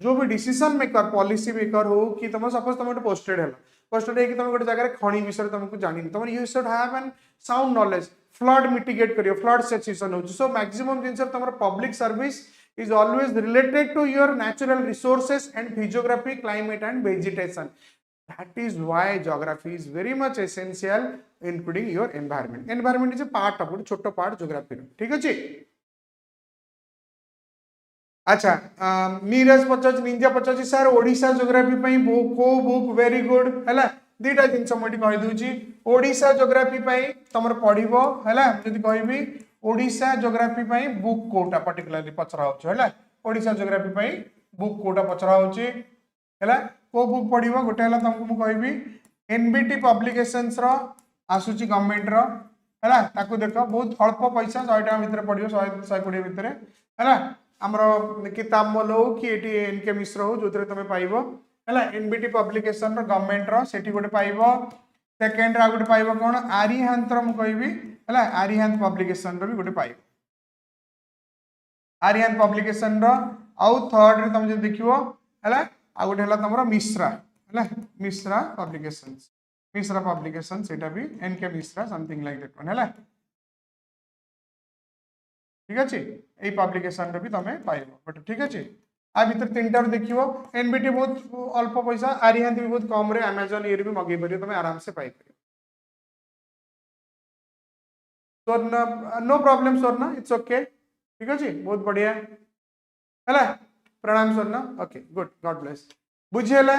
जो भी डिसीजन मेकर पॉलिसी मेकर हो कि तुम सपोज तुम गोटे पोस्टेड है पोस्टेड है तुम गोटे जगह खणी विषय तुमको जानी तुम you should have an sound knowledge flood mitigate करियो फ्लड सिचुएशन हो सो मैक्सिमम जिनस तुम public service is always related to your natural resources and physiography, climate and vegetation. That is why geography is very much essential, including your environment. Environment is a part of it, छोटो part geography. ठीक है जी? अच्छा नीरज पचास Ninja पचास sir Odisha geography पई को book very good हैला दीटा जिनस मोटी कहि दूची ओडिशा ज्योग्राफी पई तमर पढिबो हैला जदी कहबी ओडिशा ज्योग्राफी पई बुक कोटा पर्टिकुलरली पचरा होछ हैला ओडिशा ज्योग्राफी पई बुक कोटा पचरा होची हैला को बुक पढिबो गोटे हैला तुमको मु कहबी एनबीटी पब्लिकेशंस रो आसुची गवर्नमेंट रो हैला ताको देखो बहुत अल्प पैसा 100 टका भीतर पढिबो 120 भीतर हैला हमरो किताब मोल हो कि एटी एनके मिश्र हो जो तुम पाइबो हैला एनबीटी पब्लिकेशन रो गवर्नमेंट रो सेठी गोटे पाइबो सेकंड रा गोटे पाइबो कोन आरिहांत रो मु कहबी हैला आरिहांत पब्लिकेशन रो भी गोटे पाइबो आरिहांत पब्लिकेशन रो आउ थर्ड रे तुम जे देखिवो हैला आ गोटे हला तमरो मिश्रा हैला मिश्रा पब्लिकेशन सेटा भी N K Mishra something like that one हैला ठीक अच्छे यही पब्लिकेशन रे भी तमे पाइबो बट ठीक अच्छे आ भीतर तीनटा देखिवो एनबीटी बहुत अल्प पैसा आरिहांत भी बहुत कम रे अमेज़न ये भी मगे परियो तमे आराम से पाइ परियो स्वर्ण नो प्रॉब्लम स्वर्ण इट्स ओके ठीक अच्छे बहुत बढ़िया हैला प्रणाम स्वर्ण ओके गुड गॉड ब्लेस बुझियला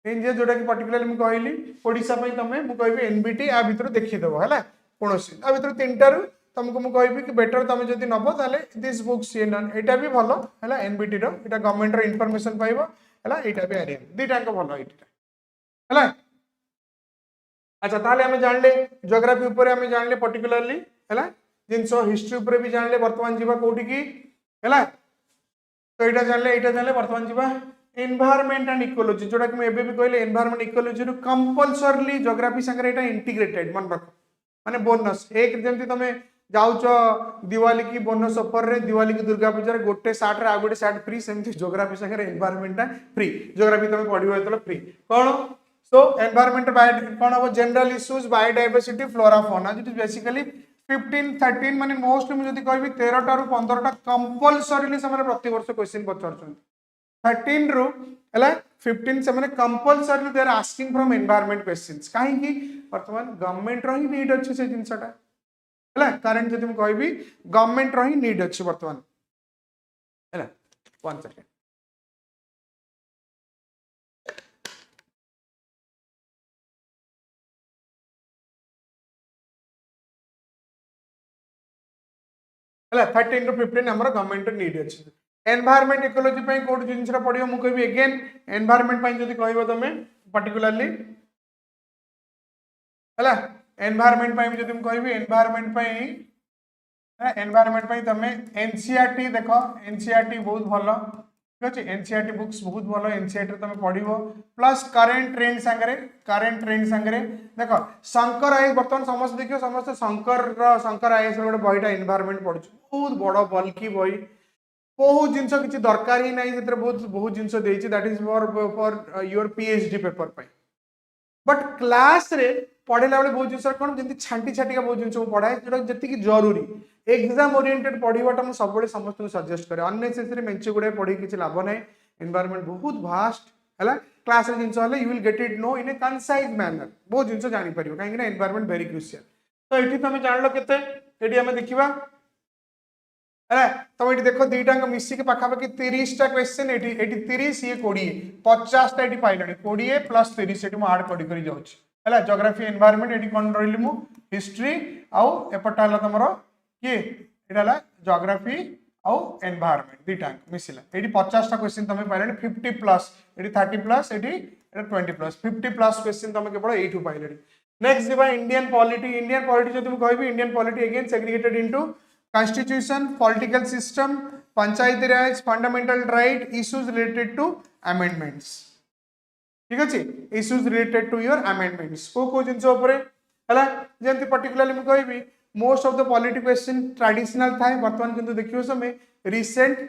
जे जोटा कि पर्टिकुलरली मु कहली ओडिशा पई तमे मु कहबी एनबीटी आ भीतर देखि देबो हैला कोनोसी आ भीतर तीनटा रु तुमको मु कहबी कि बेटर तुम जदि नबो ताले दिस बुक्स एटा भी भलो हैला एनबीटी रो एटा गवर्नमेंट रो इंफॉर्मेशन पाइबो हैला एटा भी आरिया दीटा को भलो एटा हैला अच्छा ताले हमें जानले ज्योग्राफी ऊपर हमें जानले पर्टिकुलरली हैला जिंसो हिस्ट्री ऊपर भी जानले वर्तमान जीवा कोठी की हैला तो एटा जानले वर्तमान जीवा एनवायरनमेंट एंड इकोलॉजी जोटा कि मैं एबे भी कहले एनवायरनमेंट इकोलॉजी रो कंपलसरीली ज्योग्राफी संगे एटा इंटीग्रेटेड मन रखो माने बोनस एक जेमति तमे जाउच दिवाली की बोनस ऑफर रे दिवाली की दुर्गा पूजा रे गोटे सार्ट रे आ गोटे सार्ट फ्री सेमति ज्योग्राफी संगे एनवायरनमेंट फ्री ज्योग्राफी तमे पढिबो एतलो फ्री कोन सो एनवायरनमेंट बाय कोन हो general issues biodiversity flora fauna it is basically 15 13 माने मोस्ट मु जदी कहबी 13 टा रु 15 टा कंपलसरीली समय प्रति वर्ष क्वेश्चन पचारछन 13 रु हला 15 से माने compulsorily they are asking from environment questions काहे की वर्तमान गवर्नमेंट रो ही नीड अछि से जिंसटा हला करंट जदी मु कहबी गवर्नमेंट रो ही नीड अछि वर्तमान हला 1 सेकंड हला 13 टू 15 हमर गवर्नमेंट नीड अछि एनवायरनमेंट इकोलॉजी पई कोड जिंसरा पडियो मु कहबी अगेन एनवायरनमेंट पई जदी कहबो तमे पर्टिकुलरली हला एनवायरनमेंट पई जदी मु कहबी एनवायरनमेंट पई तमे एनसीईआरटी देखो एनसीईआरटी बहुत भलो ठीक अछि एनसीईआरटी बुक्स बहुत भलो एनसीईआरटी तमे पढिबो प्लस करंट ट्रेंड संगे देखो शंकर आईएएस वर्तमान समस्त देखियो समस्त शंकर आईएएस रो बहिटा एनवायरनमेंट पढछु बहुत बडो बल्कि बही बहुत जिनस किछि दरकार ही नाही जेतरे बहुत जिनस देछि that is for your PhD paper पई बट क्लास रे पढ़ेला बेले बहुत जिनस कोन जंती छांटी छाटिका बहुत जिनस पढ़ाए जेटा जति की जरूरी एग्जाम ओरिएंटेड पढ़ीबाटा हम सब बेले समस्त को सजेस्ट करे अननेसेसरी मेंचे गुडे पढ़ी किछि लाभ नाही एनवायरनमेंट बहुत वास्ट हला क्लास रे जिनस हले you will get it no in A concise manner बहुत जिनस जानि परिबो काहे कि एनवायरनमेंट वेरी क्रूशियल तो एठी तमे जानलो केते एठी हमें देखिबा है तुम ये देखो दीटा मिसिक पाखापाखि 30 टा क्वेश्चन एटी 30 ये 20 50 टा एटी पाइलानी 20 प्लस 30 एटी आड करी जाउछि हैला ज्योग्राफी एनवायरनमेंट एटी कोन रहिली मु हिस्ट्री आउ एपटा हला तमरो के एटा हला ज्योग्राफी आउ एनवायरनमेंट दीटा मिसिला एटी 50 टा क्वेश्चन तमे पाइलानी 50 plus eighty 30 plus eighty 20 plus 50 plus question तमे केवल एठू पाइलानी नेक्स्ट दिबा इंडियन पॉलिटी जदि मु कहबी Indian polity again segregated into Constitution, political system, Panchayati Raj, fundamental right, issues related to amendments. ठीक अछि issues related to your amendments. को जिनस ऊपर हला जेंति पर्टिकुलरली मु कहबी most of the polity question traditional थाए वर्तमान किंतु देखियो समय रिसेंट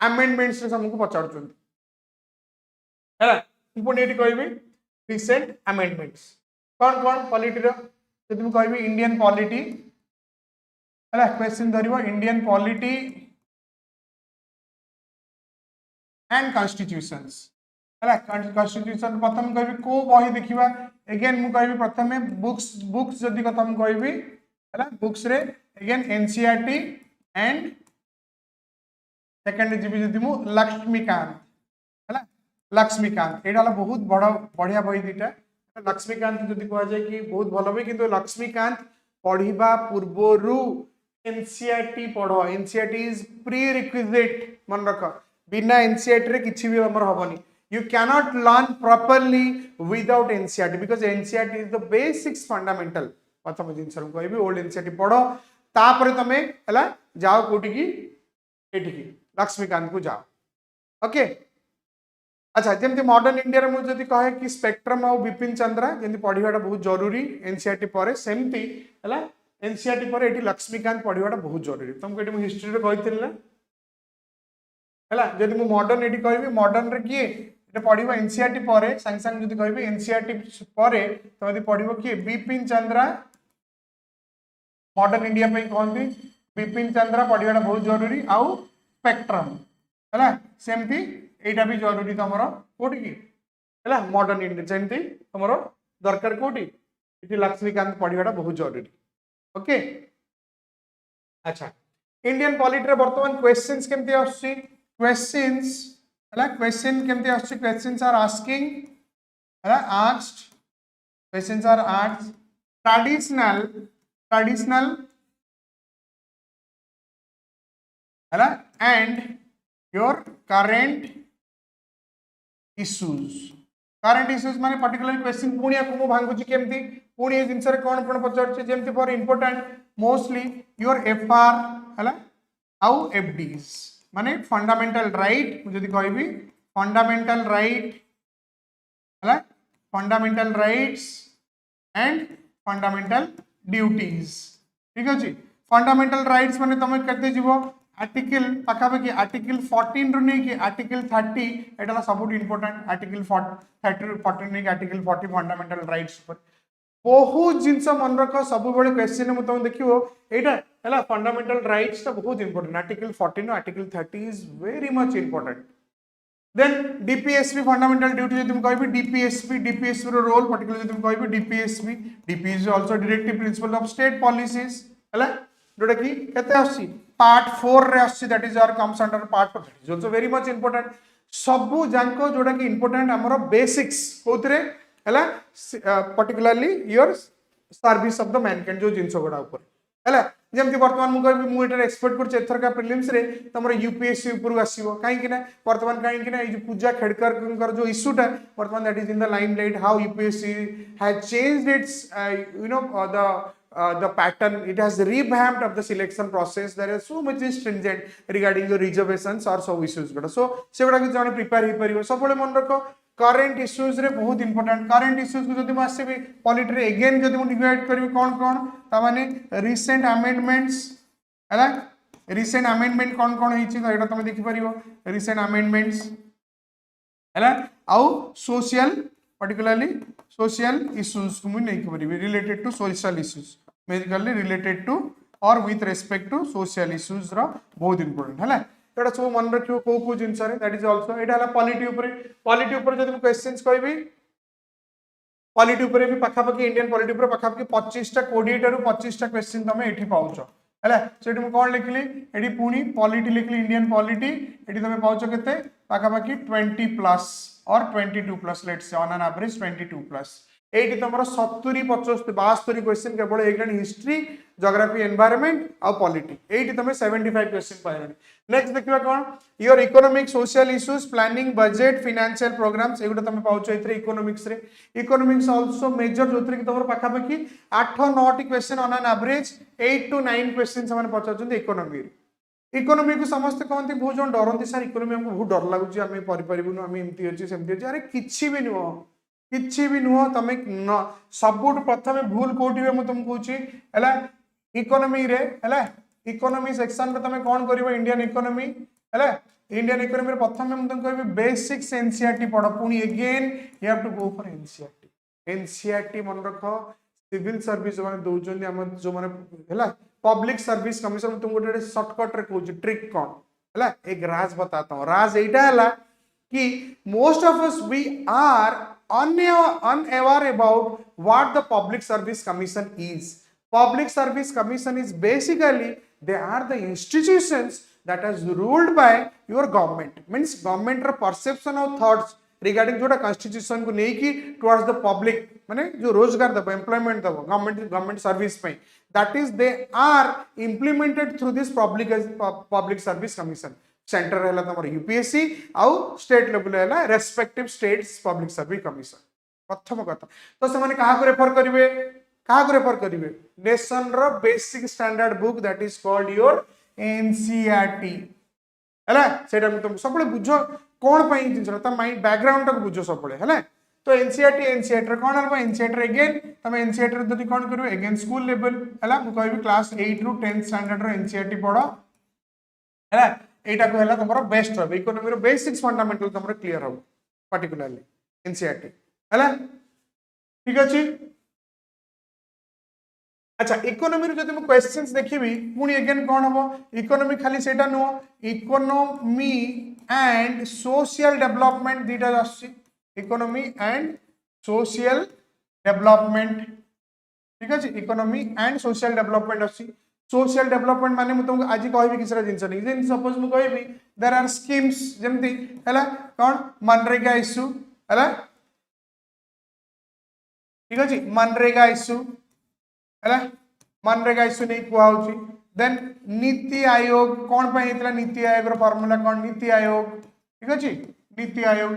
अमेंडमेंट्स रे हमको पचार छन है पुणी ये कहबी रिसेंट अमेंडमेंट्स कौन कौन पॉलिटी रो जब मैं कहबी इंडियन पॉलिटी है क्वेश्चन धरिबो इंडियन पॉलिटी एंड कॉन्स्टिट्यूशंस है कॉन्स्टिट्यूशन प्रथम कहबी को बही देखिबा अगेन मु कहबी प्रथमे बुक्स बुक्स जदी कथा मु कहबी है बुक्स रे again NCERT and second GB जदी मु लक्ष्मीकांत है लक्ष्मीकांत एटा बहुत बड़ा बढ़िया बही दीटा लक्ष्मीकांत जदी कह जाए कि बहुत भल बही किंतु लक्ष्मीकांत पढ़िबा पूर्वरु एनसीईआरटी पढ़ो एनसीईआरटी इज प्री रिक्विजिट मन रख बिना एनसीईआरटी रे किछि भी हमर हबनी you cannot learn properly without NCERT because NCERT is the basics fundamental प्रथम जिनस कहबी ओल्ड NCERT पढ़ो तापर तमे हला जाओ कोठी की एठी की लक्ष्मीकांत को जाओ ओके अच्छा जेमती मॉडर्न इंडिया रे मु जदी कहे कि स्पेक्ट्रम और बिपिन चंद्रा जेमती पढ़िबाटा बहुत जरूरी NCERT परे सेमती हला NCERT परे एठी लक्ष्मीकांत पढ़िबाटा बहुत जरूरी तुमको एठी मु हिस्ट्री रे कहिथिल ना हला जदी मु मॉडर्न एठी कहबी मॉडर्न रे किए एटा पढ़िबो एनसीईआरटी परे संग संग जदी कहबी एनसीईआरटी परे तो यदि पढ़िबो कि बिपिन चंद्रा मॉडर्न इंडिया पे कहंती बिपिन चंद्रा पढ़िबाटा बहुत जरूरी आउ स्पेक्ट्रम हला सेमती एटा भी जरूरी तमरो कोठी की हला मॉडर्न इंडिया जेमती तमरो दरकार कोठी इति लक्ष्मीकांत पढ़िबाटा बहुत जरूरी ओके अच्छा इंडियन पॉलिटी रे वर्तमान क्वेश्चंस केमती आछि क्वेश्चंस question केमती आछि questions are asking asked questions are asked traditional and your current issues माने पर्टिकुलर क्वेश्चन पुणी को भांगुची केमती पुणी ए जिंस रे कोन कोन पचारचे जेमती for important mostly your FR हला आउ एफडीज माने फंडामेंटल राइट मुझे कहबी fundamental rights and fundamental duties ठीक अछि फंडामेंटल राइट्स माने तुम केते जीवो आर्टिकल पाखापाखि आर्टिकल 14 रु नै कि आर्टिकल 30 एटा सबुट इंपोर्टेंट आर्टिकल 14 नै कि आर्टिकल 40 फंडामेंटल राइट्स पर बहुत जिनस मन रख सब बड़े क्वेश्चन में तुम देखियो एटा हला फंडामेंटल राइट्स तो बहुत important article 14 article 30 is very much important then DPSP fundamental duty जदि कहबी डीपीएसपी रो रोल पर्टिकुलर जदि कहबी DPSP is also directive principle of state policies हला जोटा कि केते आसी पार्ट 4 रे आसी that is our comes under part 4 is also very much important सबु जानको जोटा कि इंपोर्टेंट हमरो बेसिक्स कोथरे हला particularly your service of the mankind जो जिंस गोडा ऊपर हला जेमति वर्तमान मु कहबी मु एटा एक्सपेक्ट करछ एथर का प्रीलिम्स रे तमरो यूपीएससी ऊपर आसीबो काहे कि ना वर्तमान काहे कि ना ए जो पूजा खेडकर जो इश्यूटा वर्तमान that is in the limelight how UPSC has changed it's the pattern it has revamped of the selection process there is so much stringent regarding your reservations or so issues goda so se goda ki jane prepare hi paribo सब बळे मन रखो current issues रे बहुत important current issues को जदि म आसीबी polity रे again जदि म डिवाइड करबी कोन कोन ता माने रिसेंट अमेंडमेंट्स हला रिसेंट अमेंडमेंट कोन कोन हिची तो एटा तुम देखि परिबो रिसेंट अमेंडमेंट्स हला आउ सोशल पर्टिकुलरली सोशल इश्यूज को म नै करबी related to social issues basically related to or with respect to social issues रा बहुत इंपोर्टेंट है एटा सब मन रखियो को जिंस रे दैट इज आल्सो एटा हला पॉलिटी ऊपर जदि क्वेश्चंस कहबी पॉलिटी ऊपर भी पाखापाखि इंडियन पॉलिटी ऊपर पाखापाखि 25 टा 20 टा रु 25 टा क्वेश्चन तमे एठी पाउछो हला सेठी म कोन लिखली एठी पुनी पॉलिटी लिखली इंडियन पॉलिटी एठी तमे पाउछो केते पाखापाखि 20 प्लस और 22 plus let's say on an average 22 plus एटी तुम 70 75 72 क्वेश्चन केवल एक हिस्ट्री ज्योग्राफी एनवायरनमेंट और पॉलिटी एटी तुम 75 क्वेश्चन पाइबे नेक्स्ट देखिबा कोन your economic social issues planning budget financial programs एगुडा तुम पाउछ एथरे इकोनॉमिक्स आल्सो मेजर जोथरे कि तुम पाखापाखि 8 9 टी question on an average 8 to 9 question समान पचाउछन इकोनॉमी को समस्त कहते बहुत जन डरती सर इकोनॉमी हमको बहुत डर लगुच आम परिपारूँ आम एमती अच्छे सेमती अच्छे अरे किसी भी नुह तुम सबुठ प्रथम भूल कौटी मुझे तुमको कहूँ इकोनॉमी रे इकोनॉमी सेक्शन रे तुम कौन कर इंडियन इकोनॉमी है इंडियन इकोनॉमी प्रथम मैं तुमको कहबी बेसिक्स एनसीईआरटी पढ़ पुणी again you have to go for NCERT मन रख सिविल सर्विस जो दौरान आम जो मैंने पब्लिक सर्विस कमिशन तुम गोटे सर्टकट रे कहूँ ट्रिक कौन है एक राज बताता हूँ राज यहीटा कि most of us we are unaware about what the public service commission is. Public service commission is basically they are the institutions that is ruled by your government, means government perception of thoughts regarding जोटा constitution को लेकी towards the public माने जो रोजगार दबो employment दबो government service पे that is they are implemented through this public service commission. Centre है तुम यूपीएससी आउ स्टेट लेवल है respective states public service commission प्रथम कथा तो से क्या रेफर करेंगे नेशन रो basic standard book that is called your NCERT है सेटा तुम सब बुझ कौन पाई जिन माइंड बैकग्राउंड तक बुझ सब है तो एनसीईआरटी कौन है एनसीईआरटी अगेन तुम एनसीईआरटी जब कौन कर अगेन स्कूल लेवल है मुझे कह क्लास 8 रू 10th स्टैंडर्ड एनसीईआरटी पढ़ है एटा को हैला तमरो बेस्ट हो इकोनॉमी रो बेसिक्स फंडामेंटल तमरो क्लियर हो पर्टिकुलरली एनसीईआरटी हैला ठीक अछि अच्छा इकोनॉमी रो जदि म क्वेश्चंस देखिबी पुनी अगेन कोन हबो इकोनॉमी खाली सेटा नो इकोनॉमी एंड सोशल डेवलपमेंट दीटा आछि इकोनॉमी एंड सोशल डेवलपमेंट ठीक अछि इकोनॉमी एंड सोशल डेवलपमेंट आछि सोशल डेवलपमेंट माने मुझे तुमको आज कहबी किसी जिनस नहीं सपोज मुझे कहबी देयर आर स्कीम्स जमती है कौन मनरेगा इश्यू है ठीक अच्छे मनरेगा इश्यू है मनरेगा इश्यू नहीं कहूँ देन नीति आयोग कौन पर नीति आयोग फॉर्मूला कौन नीति आयोग ठीक अच्छे नीति आयोग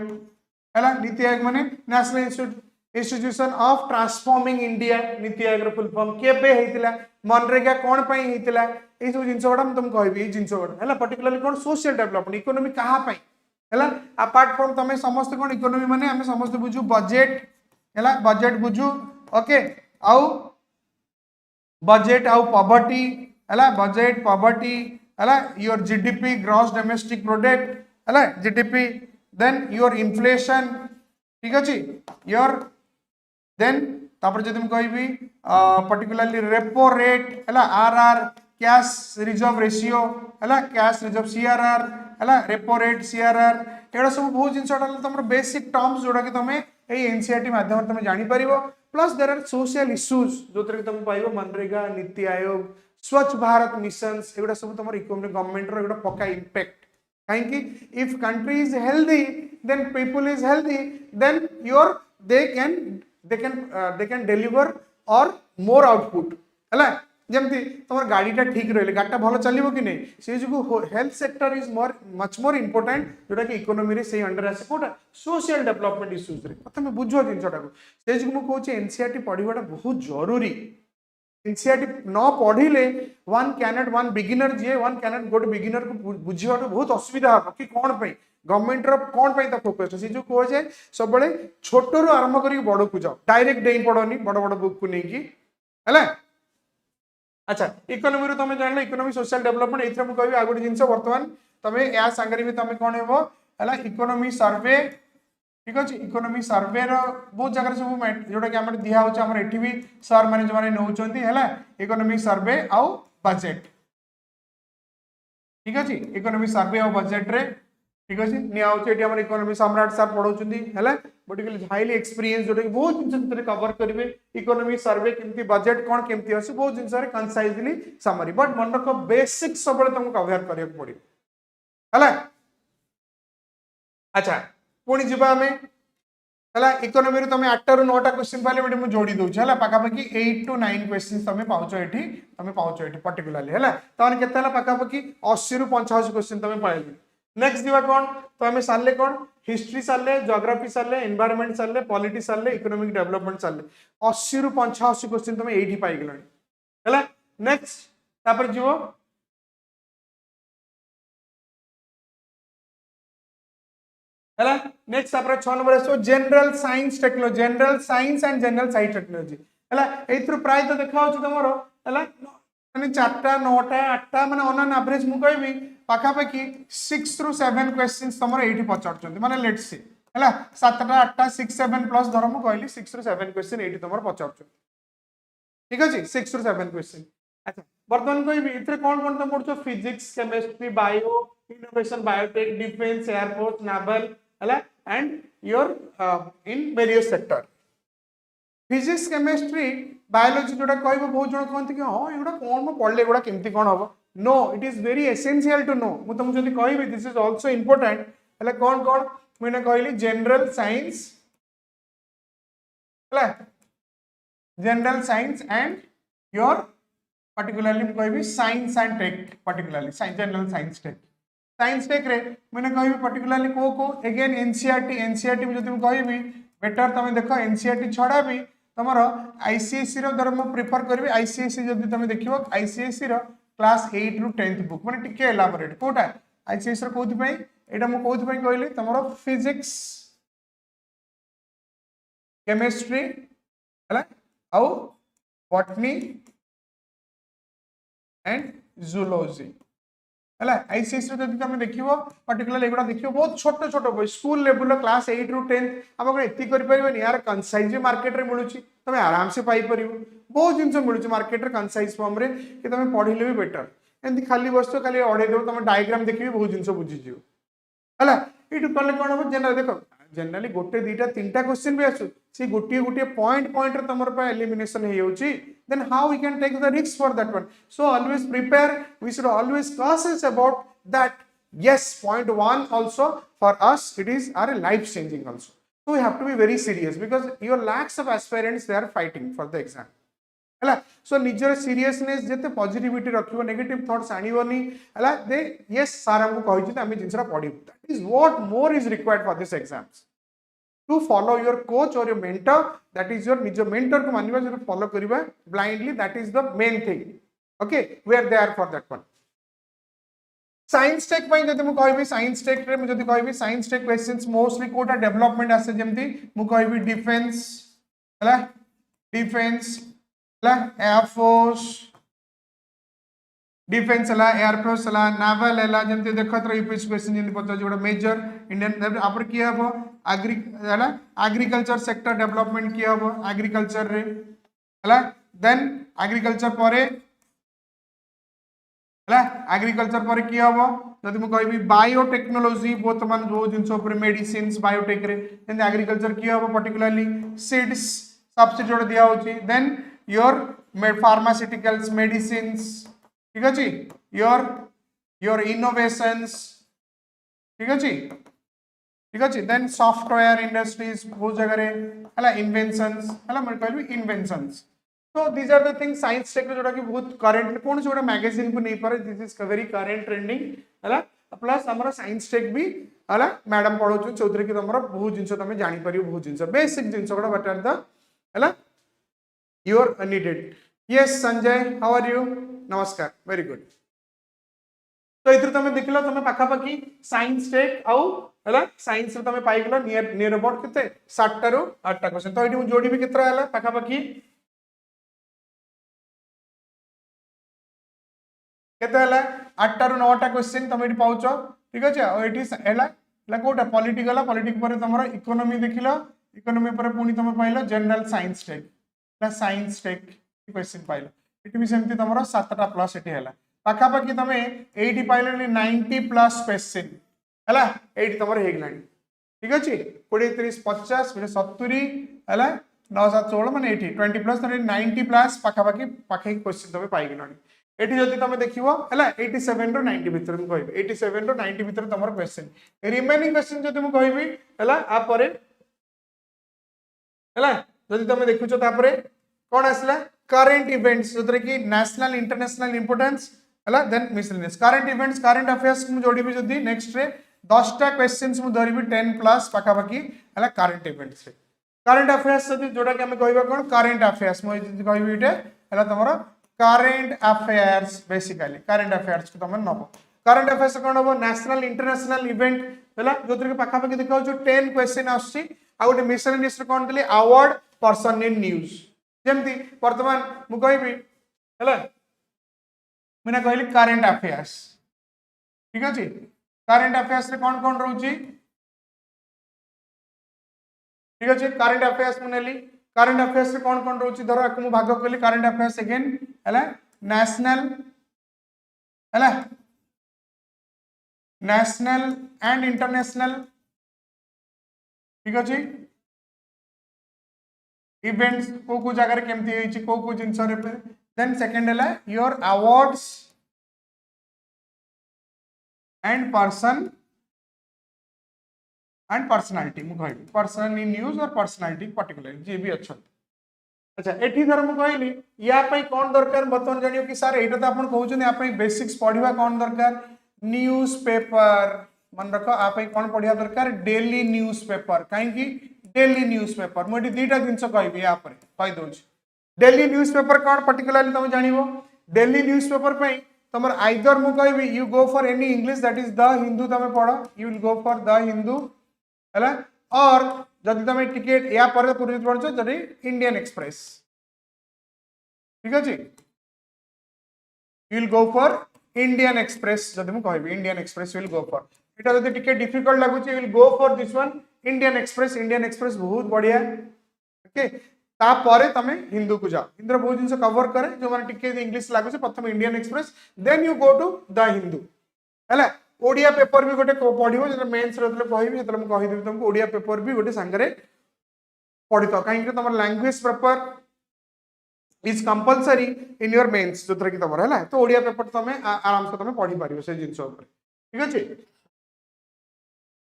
है नीति आयोग माने national institution of transforming India NITI Aayog full form केबे हेतिला मनरेगा कौन पाई हेतिला ए सब जिंस गुडा तुम कहबी ए जिंस गुडा हैला पर्टिकुलरली कौन सोशल डेवलपमेंट इकोनॉमी कहा पाई हैला अपार्ट फ्रॉम तमे समस्त कौन इकोनॉमी माने हमें समस्त बुझू बजट हैला बजट बुझू ओके आउ बजट आउ पॉवर्टी हैला बजट पॉवर्टी हैला your GDP gross domestic product हैला जीडीपी देन योर इन्फ्लेशन ठीक अछि योर देन तापर जदि मैं कहबी पर्टिकुलरली रेपो रेट है आरआर कैश रिजर्व रेशियो है कैश रिजर्व सीआरआर है रेपो रेट सीआरआर एड़ा सब बहुत जिन तुम बेसिक टर्म्स जोड़ा कि तुम एनसीईआरटी माध्यम तुम जापर plus there are social issues जो तुम पाइब मनरेगा नीति आयोग स्वच्छ भारत मिशन एगुड़ा सब तुम इकोनॉमिक गवर्नमेंट रो पक्का इम्पैक्ट कहीं if country is healthy then people is healthy then your they can deliver और मोर आउटपुट है जमती तुम गाड़ीटा ठीक रही गाड़ीटा भल चलो कि नहीं से जो health sector is much more important जोटा कि इकोनॉमी से अंडर आसे कोटा सोशल डेवलपमेंट इश्यूज रे तुम बुझ जिनटा से जो मुझे एनसीईआरटी पढ़ाटा बहुत जरूरी एनसीईआरटी न पढ़िले वन बिगिनर जी वन कैनट गोटे बिगिनर को बुझा बहुत असुविधा हम कि कौन पे गवर्नमेंट कौन पे फोकस से जो कह जाए सब छोट रू आरंभ कर बड़ को जाओ डायरेक्ट डेई पढ़नी बड़ बड़ बुक को लेकिन है अच्छा इकोनॉमी तुम जान इकोनॉमी सोशल डेवलपमेंट ये मुझे आ गए जिन बर्तमान तुम या सांगे भी तुम कौन है इकोनॉमी सर्वे ठीक अच्छे इकोनॉमी सर्वे बहुत जगह सब जोटा कि आम दिखाऊँ आम एटी भी सर मैंने जो मैंने नौकरी है इकोनॉमी सर्वे आउ बजेट ठीक अच्छे इकोनॉमी सर्वे आउ बजेट रे ठीक अच्छे निआम इकोनॉमी सम्राट सर पढ़ाऊँगी है बट हाईली एक्सपीरियंस जोटा कि बहुत जिन कवर करेंगे इकोनॉमी सर्वे केमती बजेट कौन केमती अच्छे बहुत जिन कनसाइजली समरी बट मन रख बेसिक सब तुमको कवर करा पड़ो है अच्छा पुणी जी आम है इकोनॉमी तुम 8 ରୁ 9टा क्वेश्चन पाले मुझे जोड़ी दूसरी है पाखापाखि 8 to 9 क्वेश्चन तुम पाच ये पर्टिकुलरली है तमें के पाखापाखि 80 ରୁ 85 क्वेश्चन तुम पाइल नेक्स्ट दिवा कौन तो आम सारे कौन हिस्ट्री सारे जोग्राफी सारे एनवायरनमेंट सारे पॉलिटी सारे इकोनॉमिक डेवलपमेंट सारे 80 ରୁ 85 क्वेश्चन तुम ये पाइगल है नेक्स्ट तापर जीव है नेक्स्ट तापर 6 नंबर आसो general science technology general science and general science technology है प्राय तो देखा तुम है माने 4टा 9टा 8टा माने ऑन एन एवरेज मु कहबी पाखापाखि 6 ରୁ 7 क्वेश्चंस तमर एठी पचारचंती माने लेट्स सी हैला 7टा 8टा 6 7 प्लस धर मु कहली 6 ରୁ 7 क्वेश्चन एठी तमर पचारचंती ठीक अछि 6 ରୁ 7 क्वेश्चन अच्छा वर्तमान कहबी इतरे कोन तुम पढछो physics chemistry bio innovation biotech defence air force naval हैला and your in various sector physics chemistry biology जोटा कहबो बहुत जण कहंती कि हां एगुडा कोन म पढले एगुडा केमती कोन हबो no it is very essential to know मु तुम जदी कहबी दिस इज आल्सो इंपोर्टेंट हला कोन मैंने कहली जनरल साइंस हला general science and your particularly मु कहबी science and tech particularly general science tech रे मैंने कहबी particularly को अगेन एनसीईआरटी में जदी मु कहबी बेटर तमे देखो एनसीईआरटी छडा भी तमरो आईसीएससी रो दर मु प्रेफर करबी आईसीएससी जदी तमे देखिबो आईसीएससी रो क्लास 8 ରୁ 10th बुक माने टिके एलाबोरेट कोटा आईसीएससी रो कोथि पई एटा मु कोथि पई कहली तमरो फिजिक्स केमिस्ट्री हला आउ बॉटनी एंड जूलॉजी हला आईसीएससी रो जदी तमे देखिबो पर्टिकुलर एगुडा देखिबो बहुत छोट छोट बय स्कूल लेवल क्लास 8 ରୁ 10 हम को एति करि परिबनी यार कंसाइज मार्केट रे मिलुची तमे आराम से पाई परिबो बहुत जिंस मिलुची मार्केट रे कंसाइज फॉर्म रे कि तमे पढिले भी बेटर एंती खाली बसतो खाली अडे देबो तमे डायग्राम देखिबी बहुत जिंस बुझी जियो हला इटु करले कोन हो जनरल देखो जनरली गोटे दीटा तीनटा क्वेश्चन भी आसु से गोटे पॉइंट रे तमर पे एलिमिनेशन हे होची then how we can take the risks for that one so always prepare we should always cautious about that yes point 1 also for us it is are life changing also so we have to be very serious because your lakhs of aspirants they are fighting for the exam हला सो निजर seriousness जते positivity रखिबो negative thoughts आनिबोनी हला दे yes sir हमको कहि जे हम जिनसरा पढिबो that is what more is required for this exams to follow your coach or your mentor that is your nijo mentor को मानिबा जो फॉलो करिबा blindly that is the main thing okay we are there for that one science tech पई जदि मु कहबी science tech रे मु जदि कहबी साइंस टेक क्वेश्चंस मोस्टली कोटा डेवलपमेंट आसे जेमति मु कहबी डिफेंस हला डिफेंस हला एयरफोर्स डिफेंस हला एयरफोर्स हला नावल हला जेमति देखत रह यूपीएससी क्वेश्चन जेमति पता जोडा मेजर इंडियन आपर की हबो एग्रीकल्चर सेक्टर डेवलपमेंट की हबो एग्रीकल्चर रे हला देन एग्रीकल्चर परे हला एग्रीकल्चर परे की हबो जदि मु कहबी बायोटेक्नोलॉजी वर्तमान जो जिंस ऊपर मेडिसिन्स बायोटेक रे देन एग्रीकल्चर की हबो पर्टिकुलरली सीड्स सब्सिट्यूट दिया होची देन योर फार्मास्यूटिकल्स मेडिसिन्स ठीक अछि योर इनोवेशंस ठीक अछि देन सॉफ्टवेयर इंडस्ट्रीज बहुत जगह रे हला इन्वेंशंस हला मैं कहबी inventions so these are the things science tech जोटा कि बहुत करंट कोन जोटा मैगजीन को नहीं पारे this is very current trending हला प्लस हमर साइंस टेक भी हला मैडम पढो चौधरी कि हमर बहुत जिंस तमे जानि परियो बहुत जिंस बेसिक जिंस कोडा बट आर द हला you are needed yes Sanjay how are you नमस्कार वेरी गुड तो इथर तमे देखलो तमे पाखा पाखी साइंस टेक आउ हला साइंस रे तमे पाई गेलो नियर अबाउट केते 60 टा रो 8 टा क्वेश्चन तो एठी जोडी भी केतरा हला पाखा पाखी केते हला 8 टा रो 9 टा क्वेश्चन तमे एठी पाउचो ठीक अछि और एठी हला कोटा पॉलिटिकल पॉलिटिक पर तमरो इकोनॉमी देखिलो इकोनॉमी पर पुनी तमे पाइलो जनरल साइंस टेक हला साइंस टेक क्वेश्चन पाइलो एठी भी सेमती तमरो 7 टा प्लस एठी हला पाखा पाखी तमे एठी पाइलो 90 प्लस क्वेश्चन हला एठी तमरो हे गलानी ठीक अछि 20 30 50 फिर 70 हला 9 7 16 माने 80 20 प्लस 90 प्लस पाखा पाखी क्वेश्चन तमे पाई गलानी एठी जति तमे देखिबो हला 87 रो 90 भीतर मु कहबी 87 रो 90 भीतर तमरो क्वेश्चन रिमेनिंग क्वेश्चन जति मु कहबी हला आ परे हला जति तमे देखुछो ता परे कोन आसला करंट इवेंट्स जोतरे कि नेशनल इंटरनेशनल इंपोर्टेंस हला then miscellaneous current events current affairs मु जोडी भी जदी नेक्स्ट रे 10 टा क्वेश्चंस मु धरिबी 10 प्लस पाखा पाखी हला करंट इवेंट्स रे करंट अफेयर्स जदी जोडा कि हम कहबा कोन करंट अफेयर्स मु जदी कहबी इटे हला तमरो current affairs basically current affairs को तमन नबो करंट अफेयर्स कोन हबो नेशनल इंटरनेशनल इवेंट हला जोतरे कि पाखा पाखी देखाउ जो 10 क्वेश्चन आसी आ गोटे मिसलेनियस रे कोन देली अवार्ड पर्सन इन न्यूज जेमती वर्तमान मु कहबी हला मैंने कहली करंट अफेयर्स ठीक अच्छे करंट अफेयर्स रे कौन कौन रोचे ठीक अच्छे करंट अफेयर्स मुझे करंट अफेयर्स रे कौन कौन रोचे धर आपको भाग कली करंट अफेयर्स अगेन है नेशनल है नेशनल एंड इंटरनेशनल ठीक अच्छे इवेंट्स को जगह केमती को जिनस देन सेकंड है your awards and person and personality मुझे पर्सन इन न्यूज और पर्सनालिटी पर्टिकुलर जी भी अच्छा अच्छा एठी धर मु कहली या पई कौन दरकार बर्तमान जानियो कि सर एटा तो आपण कहउछन या पई बेसिक्स पढिबा कौन दरकार न्यूज पेपर मन रख आ पई कौन पढिया दरकार डेली न्यूज पेपर काहे कि डेली न्यूज पेपर मु एठी दुईटा जिंस कहबी या पर कहि दोछ डेली न्यूज पेपर कौन पर्टिकुलरली तुम जानिबो डेली न्यूज पेपर पई तमर आइदर मु कहबी you go for any English that is the Hindu तमे पढो you will go for the Hindu है और जदि तुम टिकेट या पर पूर्व पढ़छ जदि इंडियन एक्सप्रेस ठीक अच्छे you will go for Indian Express जदि मु कहबी Indian Express will go for एटा जदि टिके डिफिकल्ट लागुची will go for this one Indian Express बहुत बढ़िया ओके तापर तमे हिंदू को जाओ हिंदू बहुत जिन कवर करे जो माने टिके इंग्लिश लागुची प्रथम Indian Express then you go to the Hindu है ओडिया पेपर भी गोटे पढ़ो जो मेन्स कहबी जो कहीदेवी तुमको ओडिया पेपर भी गोटे सांगे पढ़ी था कहीं तुम language paper is compulsory in your mains जो कि तुम है तो ओडिया पेपर तुम आराम से तुम पढ़ी पार से जिन ठीक अच्छे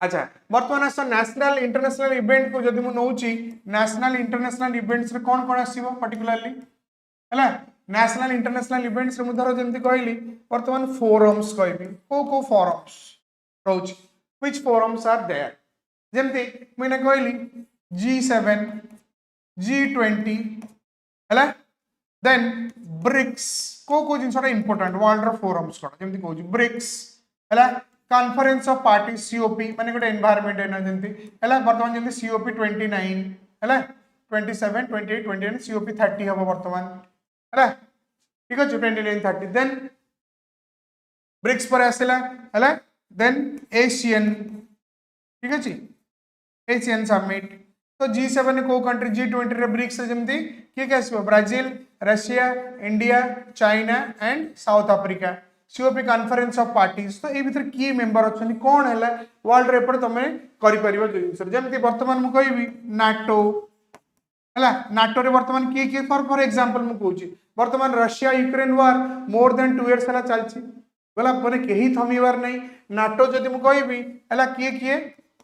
अच्छा बर्तमान आस नेशनल इंटरनेशनल इवेंट को जब मुझे नेशनल इंटरनेशनल इवेंट्स रे कौन कौन आसो पर्टिकुलरली है नेशनल इंटरनेशनल इवेंट्स रे धर जमी कहली बर्तमान फोरम्स कहबी को फोरम्स रोच व्हिच फोरम्स आर देयर जमती मैंने कहली G7 G20 है देन ब्रिक्स को जिनसा इंपोर्टेंट वर्ल्ड फोरम्स कौन जमी कहूँ ब्रिक्स है कॉन्फ्रेंस ऑफ पार्टी सीओपी माने गोटे एनवायरनमेंट है जमी है बर्तमान जमी सीओपी 29 है 27 28 29 सीओपी 30 हम बर्तमान है ठीक अच्छे 29 30 देन ब्रिक्स पर आसला है देन एशियन ठीक अच्छे एशियन समिट तो G7 को कंट्री G20 रे ब्रिक्स जमी किए आसो Brazil Russia India China and south Africa COP conference of parties तो ये भीतर किए मेंबर अच्छा कौन है वर्ल्ड रेपट तुम कर जमी बर्तमान मुझे कहबी नाटो है नाटो रे बर्तमान किए किए फॉर एग्जांपल मु कहूँ बर्तमान रशिया यूक्रेन वार मोर देन 2 इयर्स है चलती बोला मैंने कहीं थमीबार नहीं नाटो जदि मुझे कहबी है किए किए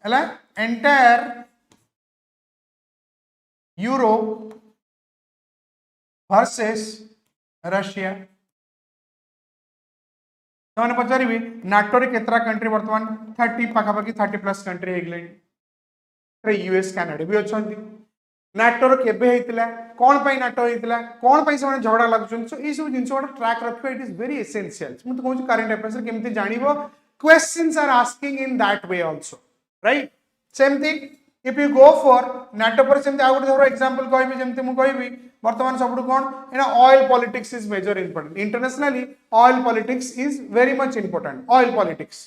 है एंटायर यूरोप वर्सेस रशिया तो पचारि नाटो रे केतरा कंट्री बर्तमान 30 पाखापाखि 30+ कंट्री हो यूएस कनाडा भी अच्छा नाटोर केबे होता कौन पाई नाटो होता कौन पाई से झगड़ा लगुन सो ये सब जिन ट्रैक रखा इट इज वेरी एसेंशियल मुझे कहूँ करंट अफेयर्स केमती जान questions are asking in that way also right सेमती if you go for NATO पर सेमती आउ गोटे एग्जांपल कहबी जमती मु कहबी बर्तमान सब कौन एना oil politics is major important internationally oil politics is very much important oil politics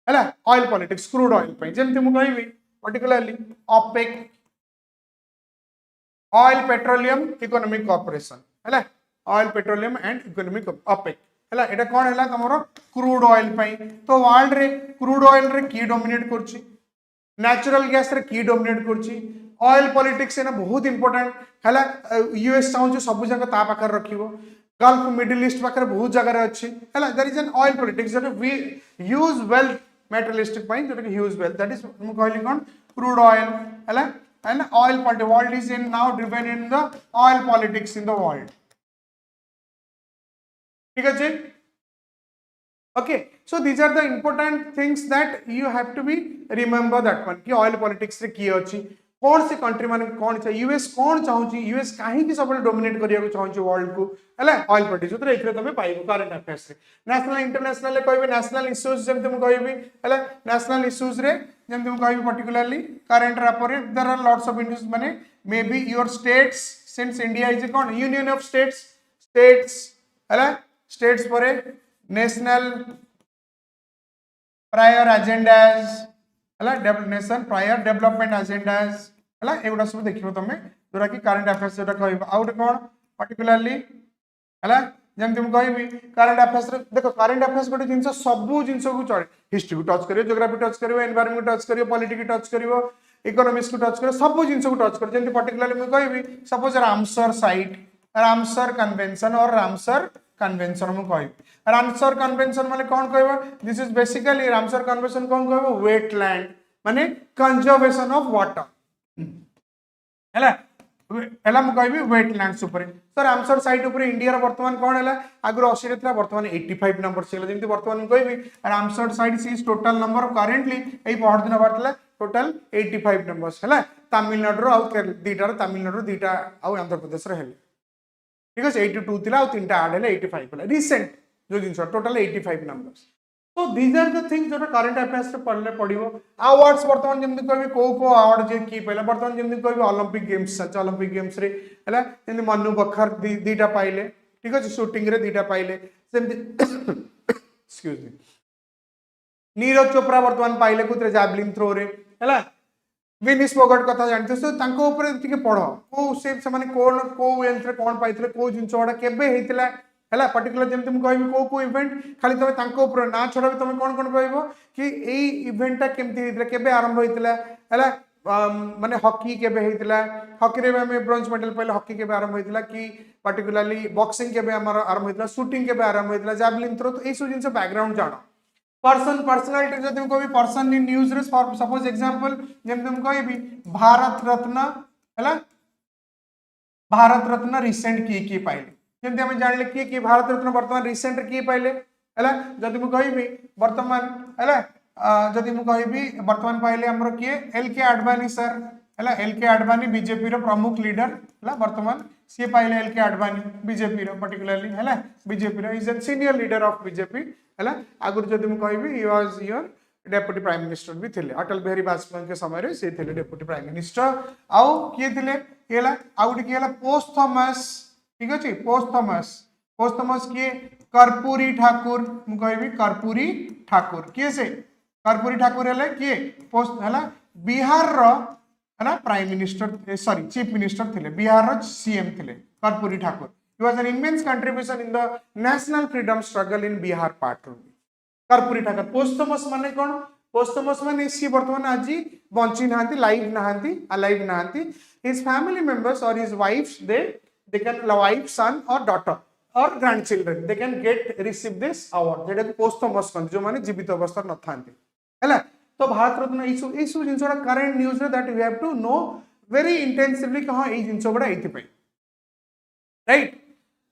है ऑयल पॉलिटिक्स क्रूड ऑयल जमती मु कहबी particularly OPEC oil petroleum economic corporation है oil petroleum and economic OPEC है एटा कौन है तुम क्रूड ऑयल तो वर्ल्ड रे क्रूड ऑयल रे की डोमिनेट कर नेचुरल गैस रे की डोमिनेट कर ऑयल पॉलिटिक्स है बहुत इंपोर्टेंट है यूएस चाहूँ सब जगह ता पाखे रखिबो गल्फ मिडिल ईस्ट पाखे बहुत जगह अच्छी है there is an oil politics that we use wealth materialistic जो कि यूज वेल्थ दैट इज मु कहली कौन क्रूड ऑयल है and oil politics world is in now driven in the oil politics in the world ठीक है okay so these are the important things that you have to be remember that one कि oil politics रे की अछि कौन से country मान कौन चाहिए यूएस कौन चाहूँ यूएस कहीं सब डोमिनेट करने चाहूँ वर्ल्ड को है ऑयल पॉलिटिक्स तो ये तुम पाइब करंट अफेयर्स नेशनल इंटरनेशनल कहबी नेशनल इश्यूज जमी मुझे कहबी है नेशनल इश्यूज रे जमी मुझे कहबी particularly current wrapper there are lots of issues माने may be your states since India is कौन यूनियन ऑफ स्टेट्स है स्टेट्स परे नेशनल प्रायर एजेंडाज है नेशनल प्रायर डेवलपमेंट एजेंडाज है एगुड़ा सब देखो तुम जोटा कि करंट अफेयर्स जो कह आउटे कौन पर्टिकुलाली है जमी मुझे कहबी करंट अफेयर्स देख करंट अफेयर्स गोटे जिन सबू जिन को चढ़े हिस्ट्री को टच कर जोग्राफी टच कर एनवायरमेंट को टच कर पॉलिटिक्स टच कर इकोनॉमिक्स को टच कर सब जिन को टच कर जमी पर्टिकुलाली मुझे कहबी suppose Ramsar site Ramsar convention और रामसर कन्वेंशन मुझे कहबी रामसर कन्वेंशन माने कौन कहबो this is basically Ramsar convention कौन कहबो वेटलैंड माने कंजर्वेशन ऑफ वाटर हैला एला मु कहबी वेटलैंड्स ऊपर सर रामसर साइट ऊपर इंडिया रो वर्तमान कोन हैला आगु 80 रे था वर्तमान 85 नंबर से जेंति वर्तमान कहबी Ramsar site is total number currently एई पहर दिन बाटला टोटल 85 नंबर्स हैला तमिलनाडु रो आउ दीटा रो तमिलनाडु दीटा आउ आंध्र प्रदेश रो हेले ठीक है 82 थिला आउ तीनटा ऐड हेले 85 होला रिसेंट जो जिंस टोटल 85 नंबर्स तो दीज आर द थिंग्स जो करंट अफेयर्स रे पढ़ले पड़िबो अवार्ड्स वर्तमान जेंति कहबी को अवार्ड जे की पहला वर्तमान जेंति कहबी ओलंपिक गेम्स सच ओलंपिक गेम्स रे हैला जेंति मनु बखर दीटा पाइले ठीक है शूटिंग रे दीटा पाइले जेंति एक्सक्यूज मी नीरज चोपड़ा वर्तमान पाइले कुतरे जैवलिन थ्रो रे हैला विनिस फोगाट कथा जानते सो तांको ऊपर टिके पढ़ो को से माने कोन को वेल्थ रे कोन पाइतले को जिंस वाडा केबे हेतिला हैला पर्टिकुलर जेमति मु कहबी को इवेंट खाली तमे तांको ऊपर ना छोड़ा तमे कोन कोन कहबो कि एई इवेंट ता केमति हेतिला केबे आरंभ होइतिला हैला माने हॉकी केबे हेतिला हॉकी रे हम ब्रोंज मेडल पहले हॉकी केबे आरंभ होइतिला कि पर्टिकुलरली बॉक्सिंग केबे हमर आरंभ होइतिला शूटिंग केबे आरंभ होइतिला जैवलिन थ्रो तो एई सब जिंस बैकग्राउंड जानो पर्सनालिटी जदि कहबी पर्सन इन न्यूज रे सपोज एग्जांपल जेमति मु कहबी भारत रत्न रिसेंट की पाइले जेमति हम जानले कि भारत रत्न वर्तमान रिसेंट की पाइले हैला जदि मु कहबी वर्तमान हैला जदि मु कहबी वर्तमान पाइले हमर किए 𝐿𝐾 आडवाणी सर हैला 𝐿𝐾 आडवाणी बीजेपी रो प्रमुख लीडर हैला वर्तमान सी पाइले 𝐿𝐾 आडवाणी बीजेपी रो पर्टिकुलरली हैला बीजेपी रो is a senior leader of BJP हैला आगुर जदि मु कहबी he was your deputy prime minister भी थिले अटल बिहारी वाजपेयी के समय रे से थिले डेप्यूटी प्राइम मिनिस्टर आउ किए थिले हैला आउट किए हैला पोस्ट थॉमस ठीक अछि पोस्ट थॉमस किए कर्पूरी ठाकुर मु कहबी कर्पूरी ठाकुर किए से कर्पूरी ठाकुर हेले किए पोस्ट हैला बिहार रो हैला prime minister sorry chief minister थिले बिहार रो सीएम थिले Karpoori Thakur he was an immense contribution in the national freedom struggle in Bihar part Karpoori Thakur posthumous माने कोन पोस्ट थॉमस माने सी वर्तमान आजी बंची नाहंती लाइव नाहंती अलाइव नाहंती his family members or his wives they can wife son or daughter or grandchildren they can get receive this award जेटा पोस्ट थॉमस कोन जो माने जीवित अवस्था न थांती हैला तो भारत रत्न इशू जिंसोडा करंट न्यूज रे that we have to know very intensively कि हां ए जिंसोडा एथि पे right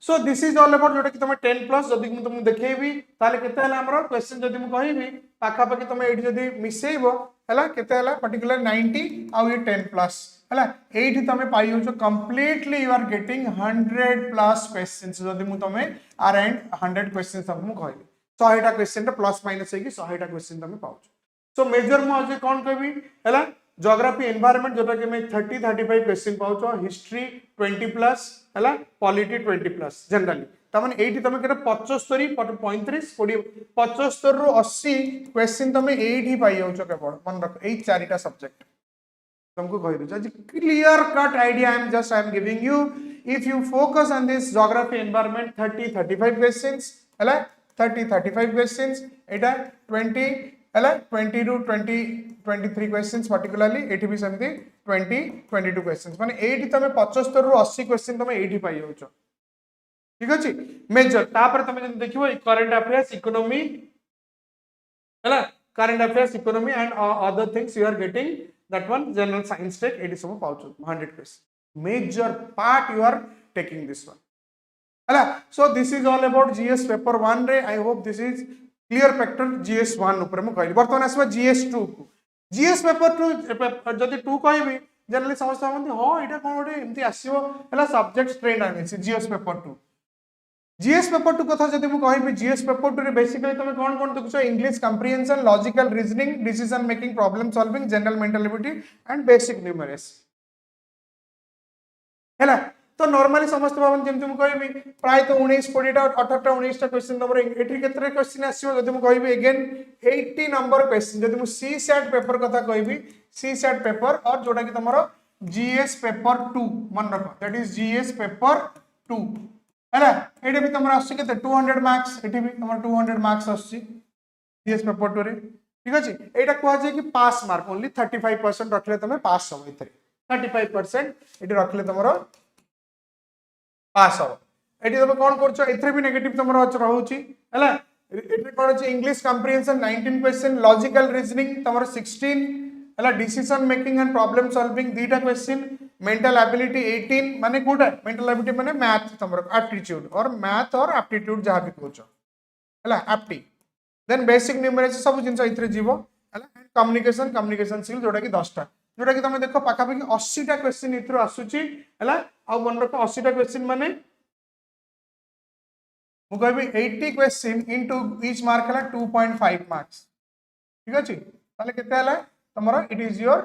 so this is all about जोटा कि तुम 10 प्लस जदि तुम देखैबी ताले केते हला हमर क्वेश्चन जदि मु कहिबी पाखा पाखी तुम एडी जदि मिसेइबो हला केते हला पर्टिकुलर 90 आउ ये 10 प्लस हला एडी तुम पाइयो जो completely you are getting 100 plus questions जदि मु तुम अराउंड 100 क्वेश्चंस तुम कहबी 100 टा क्वेश्चन रे प्लस माइनस है कि 100 टा क्वेश्चन तुम पाउछ सो मेजर मु आज कोन कहबी हला ज्योग्राफी एनवायरनमेंट जोटा कि मैं 30 35 क्वेश्चन पाउछो हिस्ट्री 20 प्लस हैला पॉलिटी 20 प्लस जनरली तमन एठी तमे केटा 75 35 40 75 रु 80 क्वेश्चन तमे एठी पाइ जाउछो केवल मन रख एई चारिटा सब्जेक्ट तुमको कहि दो आज clear cut idea I am giving you if you focus on this geography environment 30 35 questions हैला 30 35 क्वेश्चंस एटा 20 हैला 20 टू 23 क्वेश्चंस पर्टिकुलरली एठी भी समथि 20 22 क्वेश्चंस माने एठी तमे 75 रु 80 क्वेश्चन तमे एठी पाइ जाउछो ठीक अछि मेजर तापर तमे जन देखिबो करंट अफेयर्स इकोनॉमी हैला current affairs economy and other things you are getting that one general science tech एठी सब पाउछो 100 question major part you are taking this one हैला so this is all about GS paper 1 रे I hope this is clear factor GS 1 ऊपर मु कहली वर्तमान आसबा GS 2 को जीएस पेपर 2 जदि 2 कहबी जनरली समझ पाबंती हां एटा कोन गोटे एमती आसीबो हला सब्जेक्ट ट्रेंड आनी जीएस पेपर 2 जीएस पेपर 2 कथा जदि मु कहबी जीएस पेपर 2 रे बेसिकली तुम कोन कोन देखछो English comprehension logical reasoning decision making problem solving general mental ability and basic numeracy हला तो नॉर्मली समस्त भावन जेमति मु कहबी प्राय तो 19 20 टा 18 टा 19 टा क्वेश्चन तमरो एठी केतरे क्वेश्चन आसीबो जदि मु कहबी अगेन 80 नंबर क्वेश्चन जदि मु सी सेट पेपर कथा कहबी सी सेट पेपर और जोटा कि तमरो जीएस पेपर 2 मन रखो दैट इज जीएस पेपर 2 हैला एठी भी तमरो आसी केते 200 मार्क्स एठी भी तमरो 200 मार्क्स आसी जीएस पेपर 2 रे ठीक अछि एटा कहै छै कि पास मार्क ओनली 35% रखले तमे पास हो इथरे 35% एठी रखले तमरो पास हो एठी तमे कोन करछो एथरे भी नेगेटिव तमरो रहउची हैला एठी कोन अछि English comprehension 19 question logical reasoning तमरो 16 हैला decision making and problem solving दीटा क्वेश्चन मेंटल एबिलिटी 18 माने कोटा मेंटल एबिलिटी माने मैथ तमरो एप्टीट्यूड और मैथ और एप्टीट्यूड जहां भी कहछो हैला एप्टी देन बेसिक न्यूमरेसी सब जिंस इथरे जीवो हैला एंड कम्युनिकेशन स्किल जोटा कि 10 टा जोटा कि तमे देखो पाखा पाखी 80 टा क्वेश्चन इथरो आसुची हैला आ मन रखो 80 टा क्वेश्चन माने मु कहबी 80 क्वेश्चन इनटू ईच मार्क हला 2.5 मार्क्स ठीक अछि ताले केते हला तमरो इट इज योर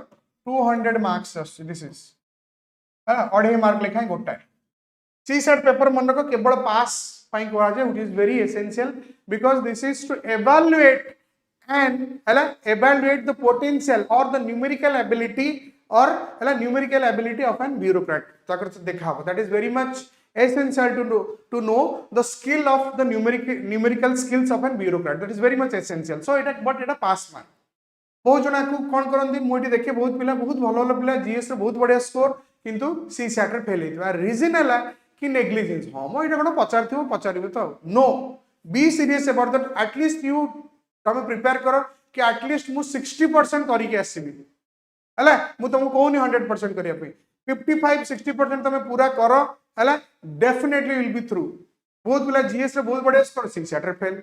200 मार्क्स आसुची दिस इज हैला 2.5 मार्क लेखाय गोटा सी सेट पेपर मन रखो केवल पास पाई को आजे which is very essential because this is to evaluate and evaluate the potential or the numerical ability or numerical ability of an bureaucrat ताकर देखा that is very much essential to know the skill of the numerical skills of an bureaucrat that is very much essential so it but it a pass mark बहुत जना को कोन करंदी मोटी देखे बहुत पिला बहुत भलो भलो पिला जीएस रे बहुत बढ़िया स्कोर किंतु सी सेट रे फेल हेतबा रीजन हला कि नेग्लिजेंस हां मो एटा कोन पचारथिबो पचारिबो तो no be serious about that at least you तमे प्रिपेयर करो कि एटलीस्ट मु 60% करी के आसीबी हला मु तुमको कहूनी 100% करिया पे 55 60% तमे पूरा करो हला डेफिनेटली विल बी थ्रू बहुत पिला जीएस रे बहुत बढ़िया स्कोर सी सेट रे फेल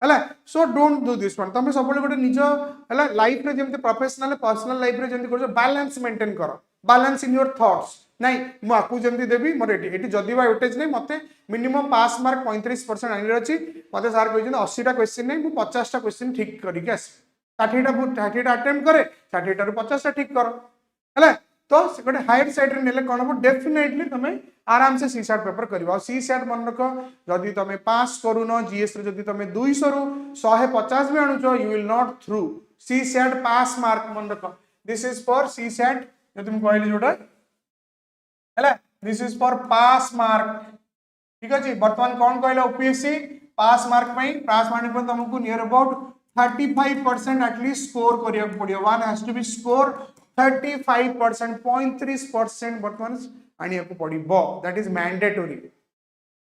हला so don't do this one तमे सब गोटे निज हला लाइफ रे जेमते प्रोफेशनल पर्सनल लाइफ रे जेमते करजो बैलेंस मेंटेन करो बैलेंस इन योर थॉट्स नहीं मु आकु जेमती देबी मोर एटी जदी बा वेटेज नहीं मते मिनिमम पास मार्क 35% आनिर अछि मते सर कहिजन 80 टा क्वेश्चन नहीं मु 50 टा क्वेश्चन ठीक करी के आसी 60 टा अटेम्प्ट करे 60 टा रु 50 टा ठीक करो हला तो से गोटे हायर साइड रे नेले कोन हो डेफिनेटली तमे आराम से सी सेट पेपर करबो सी सेट मन रखो जदी तमे पास करूनो जीएस रे जदी तमे 200 रु 150 भी आनुचो you will not through CSAT pass mark मन रखो this is for CSAT जो तुम कहली जोटा हैला this is for pass mark ठीक अछि वर्तमान कोन कहला ओपीएससी पास मार्क पई पास मार्क पर तुमको नियर अबाउट 35% एटलीस्ट स्कोर करिया पड़ियो one has to be score 35% 35% वर्तमान आनिया को पड़िबो दैट इज मैंडेटरी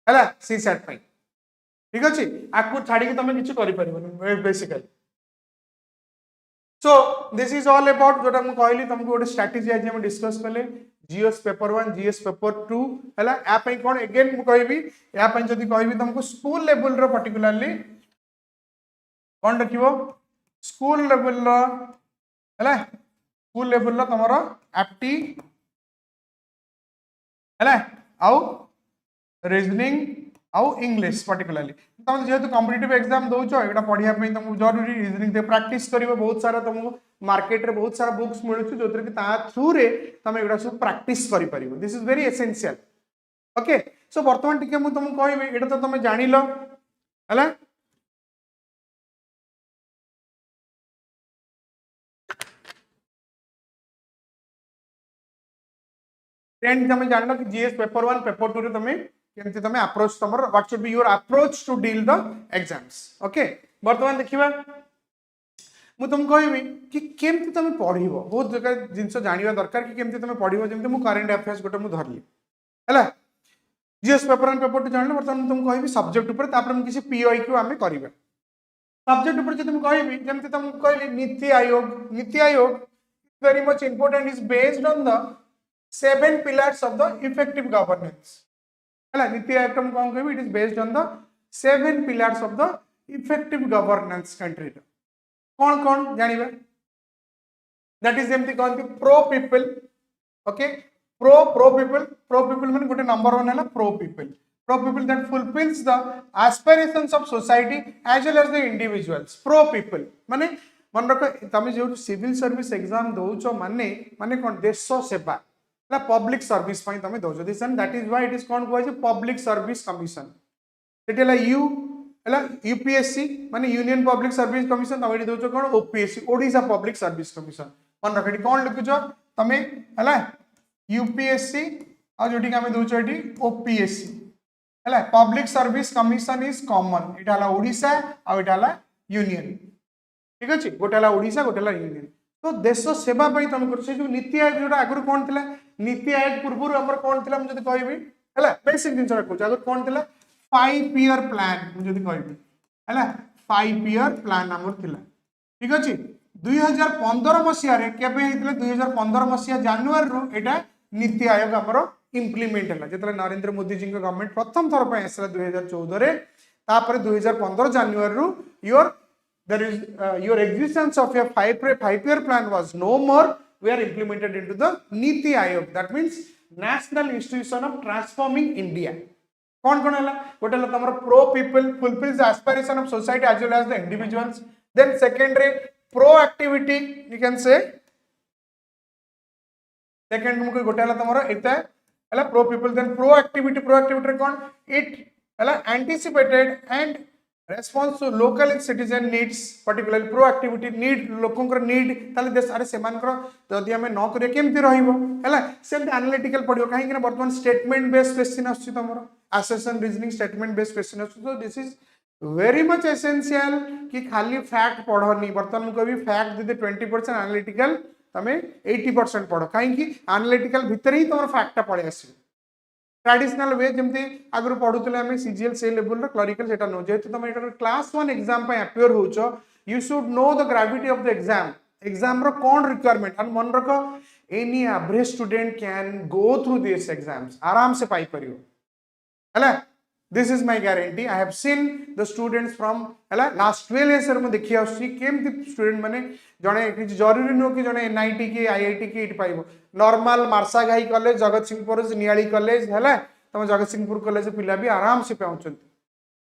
हैला सी सेट पई ठीक अछि आकु छाडी के तुम किछ करि परिबो basically so this is all about जोटा मु कहली तुमको गोटे स्ट्रेटजी आज हम डिस्कस करले जीएस पेपर 1 जीएस पेपर 2 हैला या पई कोन अगेन मु कहबी या पई जदी कहबी तुमको स्कूल लेवल रो पर्टिकुलरली कोन रखिबो स्कूल लेवल रो हैला स्कूल लेवल रो तमरो एप्टी हैला आउ रीजनिंग आउ इंग्लिश पर्टिकुलरली तुम जेहेतु कॉम्पिटिटिव एग्जाम दोचो एटा पढिया पई तुम जरूरी रीजनिंग दे प्रैक्टिस करिवो बहुत सारा तुमको मार्केट रे बहुत सारा बुक्स मिलुछु जोतर कि ता थ्रू रे तुम एटा सब प्रैक्टिस करि परिवो this is very essential okay so वर्तमान टिके मु तुम कहबे एटा तो तुम जानिलो हला देन तुम जानलो कि जीएस पेपर 1 पेपर 2 रे तुम केमति तमे अप्रोच तमर what should be your approach to deal the exams okay वर्तमान देखिबा मु तुम कहबी कि केमति तमे पढिबो बहुत जगह जिंस जानिबा दरकार कि केमति तमे पढिबो जेमति मु करंट अफेयर्स गोटे मु धरली हैला जीएस पेपर 1 पेपर 2 जानलो वर्तमान तुम कहबी सब्जेक्ट ऊपर तापर हम किसी पीओआईक्यू हमें करबा सब्जेक्ट ऊपर जे तुम कहबी जेमति तुम कहली NITI Aayog very much important is based on the 7 pillars of the effective governance हैला नीति आयोग तुम कोन कहबी it is based on the 7 pillars of the effective governance country कौन कौन जानिबा दैट इज जेमति कहंती pro people okay pro people माने गोटे नंबर 1 हैला pro people that fulfils the aspirations of society as well as the individuals pro people माने मन रखो तमे जो सिविल सर्विस एग्जाम दोचो माने कोन देश सेवा पब्लिक सर्विस पई तमे दो this and that is why it is called कोइ पब्लिक सर्विस कमिशन सेटेला यू हला यूपीएससी माने यूनियन पब्लिक सर्विस कमिशन तमे एठी दोछ कोन OPSC Odisha public service commission मन रखडी कोन लिखुछ तमे हला यूपीएससी आ जोटी के हमें दोछ एठी ओपीएससी हला public service commission is common एटा हला ओडिशा आ एटा हला यूनियन ठीक अछि गोटे हला ओडिशा गोटे हला यूनियन तो देश सेवा पई तमे कर से जो नीति आयोग जोटा आगुर कोन थिला नीति आयोग पूर्व हमर कोन थिला हम जदी कहबी हला बेसिक दिन रखो आगुर कोन थिला 5 ईयर प्लान जदी कहबी हला 5 ईयर प्लान हमर थिला ठीक अछि 2015 मसिया रे केबे हितले 2015 मसिया जनवरी रो एटा नीति आयोग हमर इम्प्लीमेंट हला जेतले नरेंद्र मोदी जी के गवर्नमेंट प्रथम थर पय आसला 2014 रे तापर 2015 जनवरी रो there is your existence of your 5-year plan was no more we are implemented into the Niti Aayog that means National Institution of Transforming India कौन हला गोटे हला तमरो pro people fulfills the aspiration of society as well as the individuals then second रे proactivity you can say second मुको गोटे हला तमरो एता हला pro people then proactivity रे कौन it हला anticipated and response to local citizen needs particularly proactivity need लोकंकर need ताले देश अरे सेमान कर जदी हमें न करिया केमति रहिबो हला सेम एनालिटिकल पडियो काहे कि वर्तमान स्टेटमेंट बेस्ड क्वेश्चन आछि तमरो assertion reasoning statement based question आछि तो this is very much essential कि खाली फैक्ट पढनी वर्तमान को भी फैक्ट दे 20% एनालिटिकल तमे 80% पढो काहे कि एनालिटिकल भीतर ही तमरो फैक्ट पळे आसी ट्रेडिशनल वे जमती आगु पढ़ुले आम सीजीएल से लेवल क्लरिकल सेटा नो जेहेतु तुम एटा क्लास 1 एग्जाम पे अपियर होच you should know the gravity of the exam रो कौन रिक्वायरमेंट एंड मन रख any average student can go through this exams आराम से पाई परियो हला this is my guarantee I have seen the students from हला लास्ट 12 इयर्स रे म देखि आसी केमति स्टूडेंट माने जने कि जरूरी नो कि जने एनआईटी के आईआईटी के इट पाइबो नॉर्मल मार्सा घाई कॉलेज जगत सिंहपुर नियाली कॉलेज हला तम जगत सिंहपुर कॉलेज पिला भी आराम से पहुंचन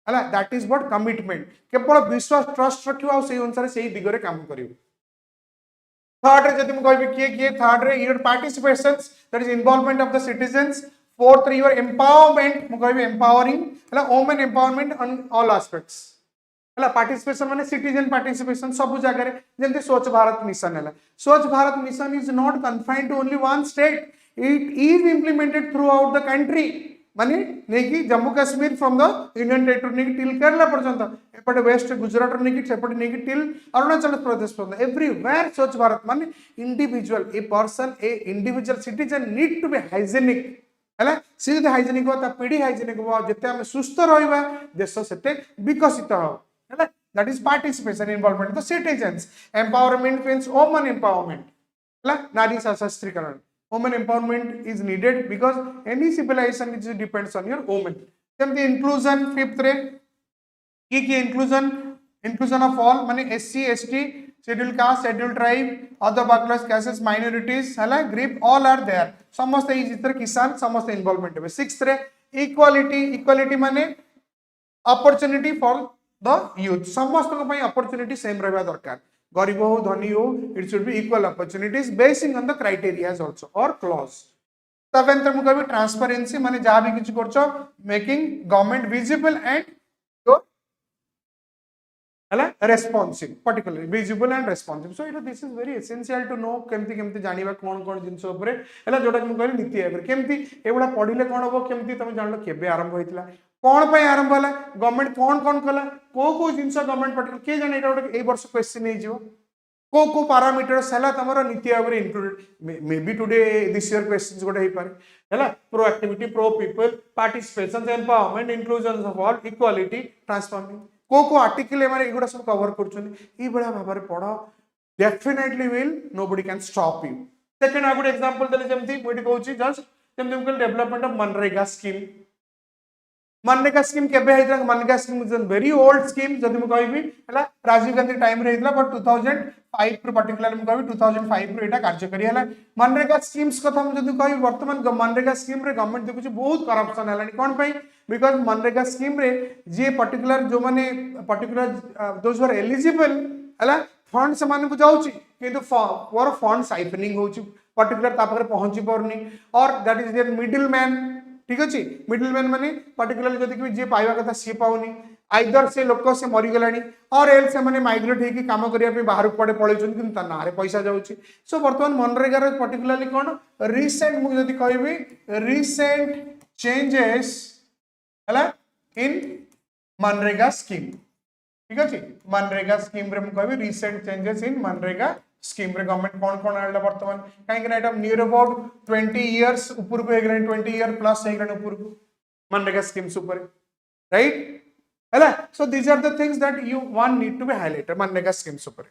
हला दैट इज व्हाट कमिटमेंट केवल विश्वास ट्रस्ट रखियो आ सेही अनुसार सेही दिगरे काम करियो थर्ड रे जति म कहबी के थर्ड रे your participations that is involvement of the citizens fourth रे योर एम्पावरमेंट म कहबी एम्पावरिंग हला women empowerment on all aspects हला पार्टिसिपेशन माने सिटीजन पार्टिसिपेशन सब जगह रे जेंति स्वच्छ भारत मिशन हला Swachh Bharat mission is not confined to only one state it is implemented throughout the country माने नेकी Jammu Kashmir from the union territory नेकी टिल केरला पर्यंत एपटे वेस्ट गुजरात नेकी सेपटे नेकी टिल अरुणाचल प्रदेश पर्यंत एवरीवेयर स्वच्छ भारत माने individual a person a individual citizen need to be hygienic हला से जदि हाइजेनिक हो ता पीढ़ी हाइजेनिक हो जते हम सुस्थ रहबा देश सेते विकसित हो हला that is participation involvement the citizens empowerment means women empowerment हला नारी सशक्तिकरण women empowerment is needed because any civilization is depends on your women same the inclusion fifth रे की इंक्लूजन ऑफ ऑल माने SC ST schedule caste schedule tribe other backward classes minorities हला group all are there समस्त ई जितर किसान समस्त involvement है sixth रे इक्वालिटी माने अपॉर्चुनिटी फॉर द यूथ समस्त को पई अपॉर्चुनिटी सेम रहबा दरकार गरीब हो धनी हो it should be equal opportunities basing on the criterias also और क्लॉज सेवेंथ में कहबी ट्रांसपेरेंसी माने जहां भी किछ करछो making government visible and your हला responsive particularly visible and responsive so this is very essential to know केमती जानिबा कोन जिंस ऊपर हला जोटा कि कहली नीति आयोग केमती एबडा पढिले कोन हो केमती तुम जानलो केबे आरंभ होइतला कौन पे आरंभ होला गवर्नमेंट कौन कला को जिनस गवर्नमेंट पर्टिकुलर के जाने एटा ए वर्ष क्वेश्चन नै जिवो को पैरामीटर्स हला तमरो नीति आयोग रे included may be today this year questions गोटे हे पारे हला proactivity pro people participation empowerment inclusion of all equality transforming को आर्टिकल माने एगुडा सब कवर करछन ई बडा भाबरे पढो definitely will nobody can stop you second uh good example देले जेमती मोटी कहूची just जेमती development of MNREGA scheme MNREGA scheme केबे हैतला MNREGA scheme is a very old scheme जदि म कहबी हला राजीव गांधी टाइम रे हैतला बट 2005 प्रो पर्टिकुलर म कहबी 2005 रो एटा कार्यकारी हला मनरेगा स्कीम्स कथा म जदि कहबी वर्तमान मनरेगा स्कीम रे गवर्नमेंट देखुची बहुत करप्शन हलानी कोन पई बिकॉज मनरेगा स्कीम रे जे पर्टिकुलर जो माने पर्टिकुलर दोज वर एलिजिबल हला फंड से मानक जाउची किंतु मोर फंड साइफनिंग होची पर्टिकुलर ता पाखरे पहुंची परनी और that is there middle man ठीक अछि मिडिल मैन माने पर्टिकुलर जदी कि जे पाइबा कथा सी पाउनी आइदर से लोक से मरी गलानी और एल से माने माइग्रेट हेकी काम करिया पे बाहर पड़े पळेचन किंतु ता नारे पैसा जाउची सो वर्तमान मनरेगा रे पर्टिकुलरली कोन रिसेंट मु जदी कहबी रिसेंट चेंजेस हला इन मनरेगा स्कीम ठीक अछि मनरेगा स्कीम रे मु कहबी recent changes in MNREGA scheme रे गवर्नमेंट कोन आला वर्तमान काहे कि एटा नियर अबाउट 20 इयर्स ऊपर को हेगलानी 20 ईयर प्लस हेगलानी ऊपर को मनरेगा स्कीम्स ऊपर राइट हैला so these are the things that you one need to be highlighted मनरेगा स्कीम्स ऊपर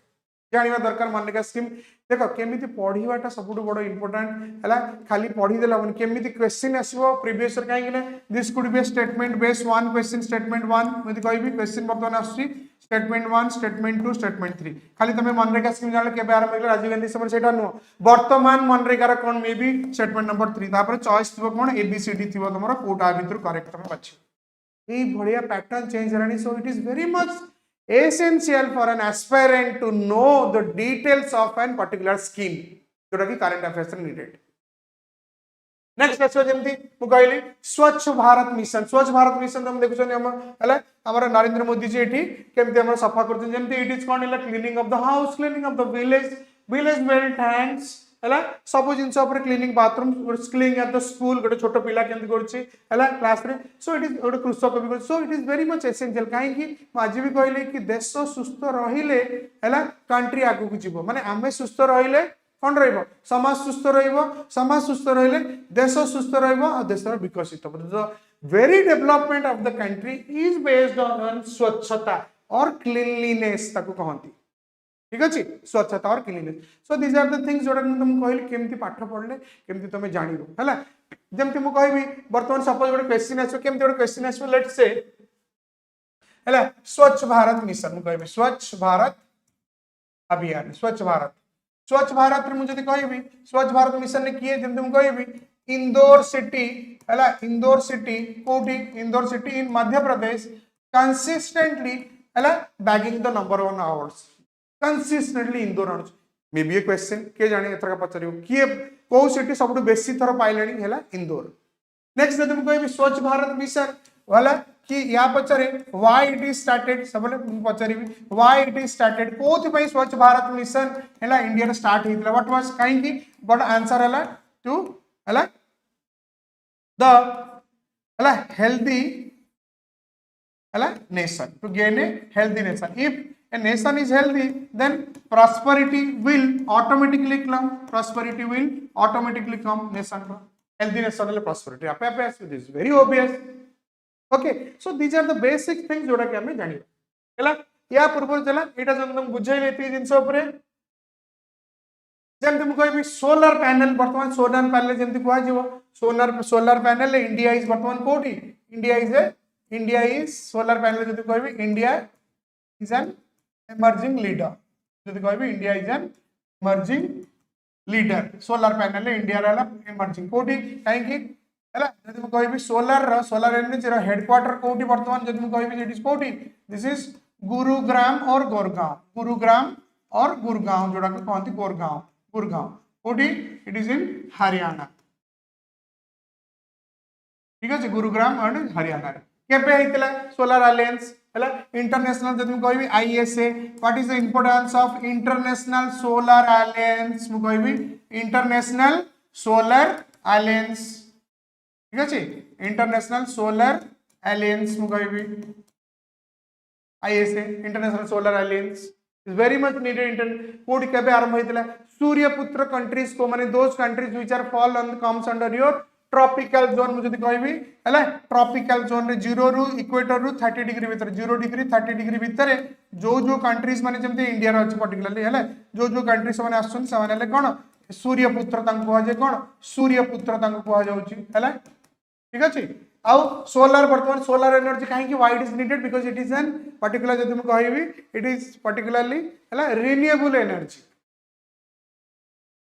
जानिबा दरकार मनरेगा स्कीम देखो केमिति पढिबाटा सबुटु बडो इंपोर्टेंट हैला खाली पढि देला बन केमिति क्वेश्चन आसीबो प्रीवियस ईयर काहे कि this could be statement based one question statement one मति कहबी क्वेश्चन बर्तमान आसी स्टेटमेंट 1 स्टेटमेंट 2 स्टेटमेंट 3 खाली तमे मनरेगा स्कीम जान केबे आरंभ होइला राजीव गांधी समय सेटा नो वर्तमान मनरेगा रा कोन मे बी स्टेटमेंट नंबर 3 तापर चॉइस थिबो कोन एबीसीडी थिबो तमरो कोटा भितर करेक्ट तमे बाछि ए भड़िया pattern change Rani so it is very much essential for an aspirant to know the details of an particular scheme जोटा कि करंट अफेयर्स रे नीडेड नेक्स्ट आछो जेमती मु कहली स्वच्छ भारत मिशन तुम देखु छन हम हला हमर नरेंद्र मोदी जी एठी केमती हम सफा करछन जेमती it is called in cleaning of the house cleaning of the village well tanks हला सब जिंस ऊपर cleaning bathroom cleaning at the school गोटे छोट पिला केमती करछि हला क्लास रे सो इट इज गोटे कृषक भी कर so it is very much essential काहे कि आज भी कहले कि देश सुस्थ रहिले हला कंट्री आगु को जीवो माने आमे सुस्थ रहिले कोन रहइबो समाज सुस्थ रहिले देश सुस्थ रहइबो और देश विकसित हो the very development of the country is based on स्वच्छता और क्लीनलीनेस ताको कहंती ठीक अछि स्वच्छता और cleanliness so this are the things जोडा तुम कहली केमती पाठ पढले केमती तुम जानिबो हला जेमती मु कहबी वर्तमान सपोज गोटे क्वेश्चन आछो केमती गोटे क्वेश्चन आछो लेट्स से हला स्वच्छ भारत मिशन मु कहबी स्वच्छ भारत अभियान स्वच्छ भारत रे मु जदी कहबी स्वच्छ भारत मिशन ने किए जेमती मु कहबी इंदौर सिटी हला इंदौर सिटी कोठी Indore city in Madhya Pradesh consistently हला bagging the number 1 awards consistently Indore आनु मे बी ए क्वेश्चन के जाने एथरा पचरियो किए को सिटी सबटु बेसी थरो पाइलेनी हला इंदौर नेक्स्ट जदी मु कहबी स्वच्छ भारत मिशन वाला कि या पचरे व्हाई इट इज स्टार्टेड सबले पचरिबी व्हाई इट इज स्टार्टेड कोथि पई स्वच्छ भारत मिशन हला इंडिया रे स्टार्ट हितला व्हाट वाज काइंड की बट आंसर हला टू हला द हला हेल्दी हला nation to gain a healthy nation if a nation is healthy then prosperity will automatically come nation healthy nation le prosperity ape ape as this is very obvious okay so these are the basic things जोड़ा कि हमें जानिबा हला या पूर्व चला एटा जन तुम बुझाइले एती जिंस ऊपर जेम तुम कहबी सोलर पैनल वर्तमान सोलर पैनल जेमति कुआ जीवो सोलर पैनल इंडिया इज वर्तमान कोठी इंडिया इज सोलर पैनल जति कहबी India is an emerging leader जदी कहबी India is an emerging leader solar panel India रा emerging कोठी काहे कि हला जदी म कहबी सोलर एनर्जी रा हेडक्वार्टर कोठी वर्तमान जदी म कहबी इट इज कोठी दिस इज गुरुग्राम और गुरगांव जोड़ा के कहंती गुरगांव कोठी इट इज इन हरियाणा ठीक है गुरुग्राम और हरियाणा केबे हितला सोलर अलायंस हला इंटरनेशनल जदी म कहबी ISA what is the importance of international solar alliance म कहबी इंटरनेशनल सोलर अलायंस ठीक है इंटरनेशनल सोलर अलायंस म कहबी ISA international solar alliance is very much needed कोड केबे आरंभ होइतला सूर्यपुत्र कंट्रीज को माने those countries which are fall on comes under your tropical zone मुझे कहबी हला ट्रॉपिकल जोन रे 0 रु इक्वेटर रु 30 डिग्री भीतर 0 डिग्री 30 डिग्री भीतर जो कंट्रीज माने जेमते इंडिया रो अछि पर्टिकुलरली हला जो कंट्रीज माने आछन से माने कोन सूर्यपुत्र तांको कुआ जे कोन सूर्यपुत्र तांको कुआ जाउछि हला ठीक अछि आउ सोलर वर्तमान सोलर एनर्जी काहे कि why it is needed because it is an particular जदि म कहबी इट इज पर्टिकुलरली हला रिन्यूएबल एनर्जी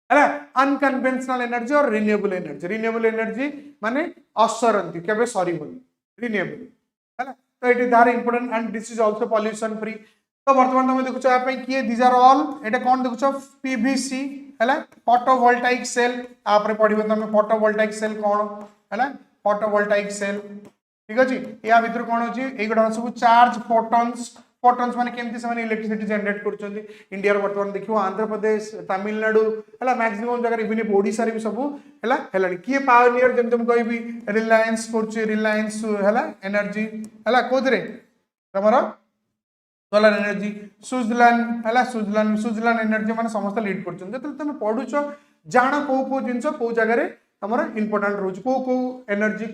हला अनकन्वेंशनल एनर्जी और रिन्यूएबल एनर्जी माने असरंती केबे सरी होनी रिन्यूएबल हला तो इट इज दार important and this is also pollution free तो बर्तमान तुम देखुछ या किए दीज आर ऑल एटा कौन देखुछ पीवीसी हैला फोटोवोल्टाइक सेल आपरे पढिबो तुम फोटोवोल्टाइक सेल कौन हैला फोटोवोल्टाइक सेल ठीक अछि या भीतर कौन अछि एगुडा सब चार्ज फोटॉन्स फोटॉन्स माने केमती से माने इलेक्ट्रिसिटी जनरेट करछन्ती इंडिया रो बर्तमान देखियो आंध्र प्रदेश तमिलनाडु हैला मैक्सिमम जगह इवन ओडिसा रे भी सब हैला हैलानी किए पायोनियर जेम तुम कहबी रिलायंस करछि रिलायंस हैला एनर्जी हैला कोदरे तमरो सोलर एनर्जी स्विट्जरलैंड हैला स्विट्जरलैंड एनर्जी माने समस्त लीड करछन जते तुम पढुछो जाना को जिंस को जगह रे हमर इंपोर्टेंट रोज को एनर्जी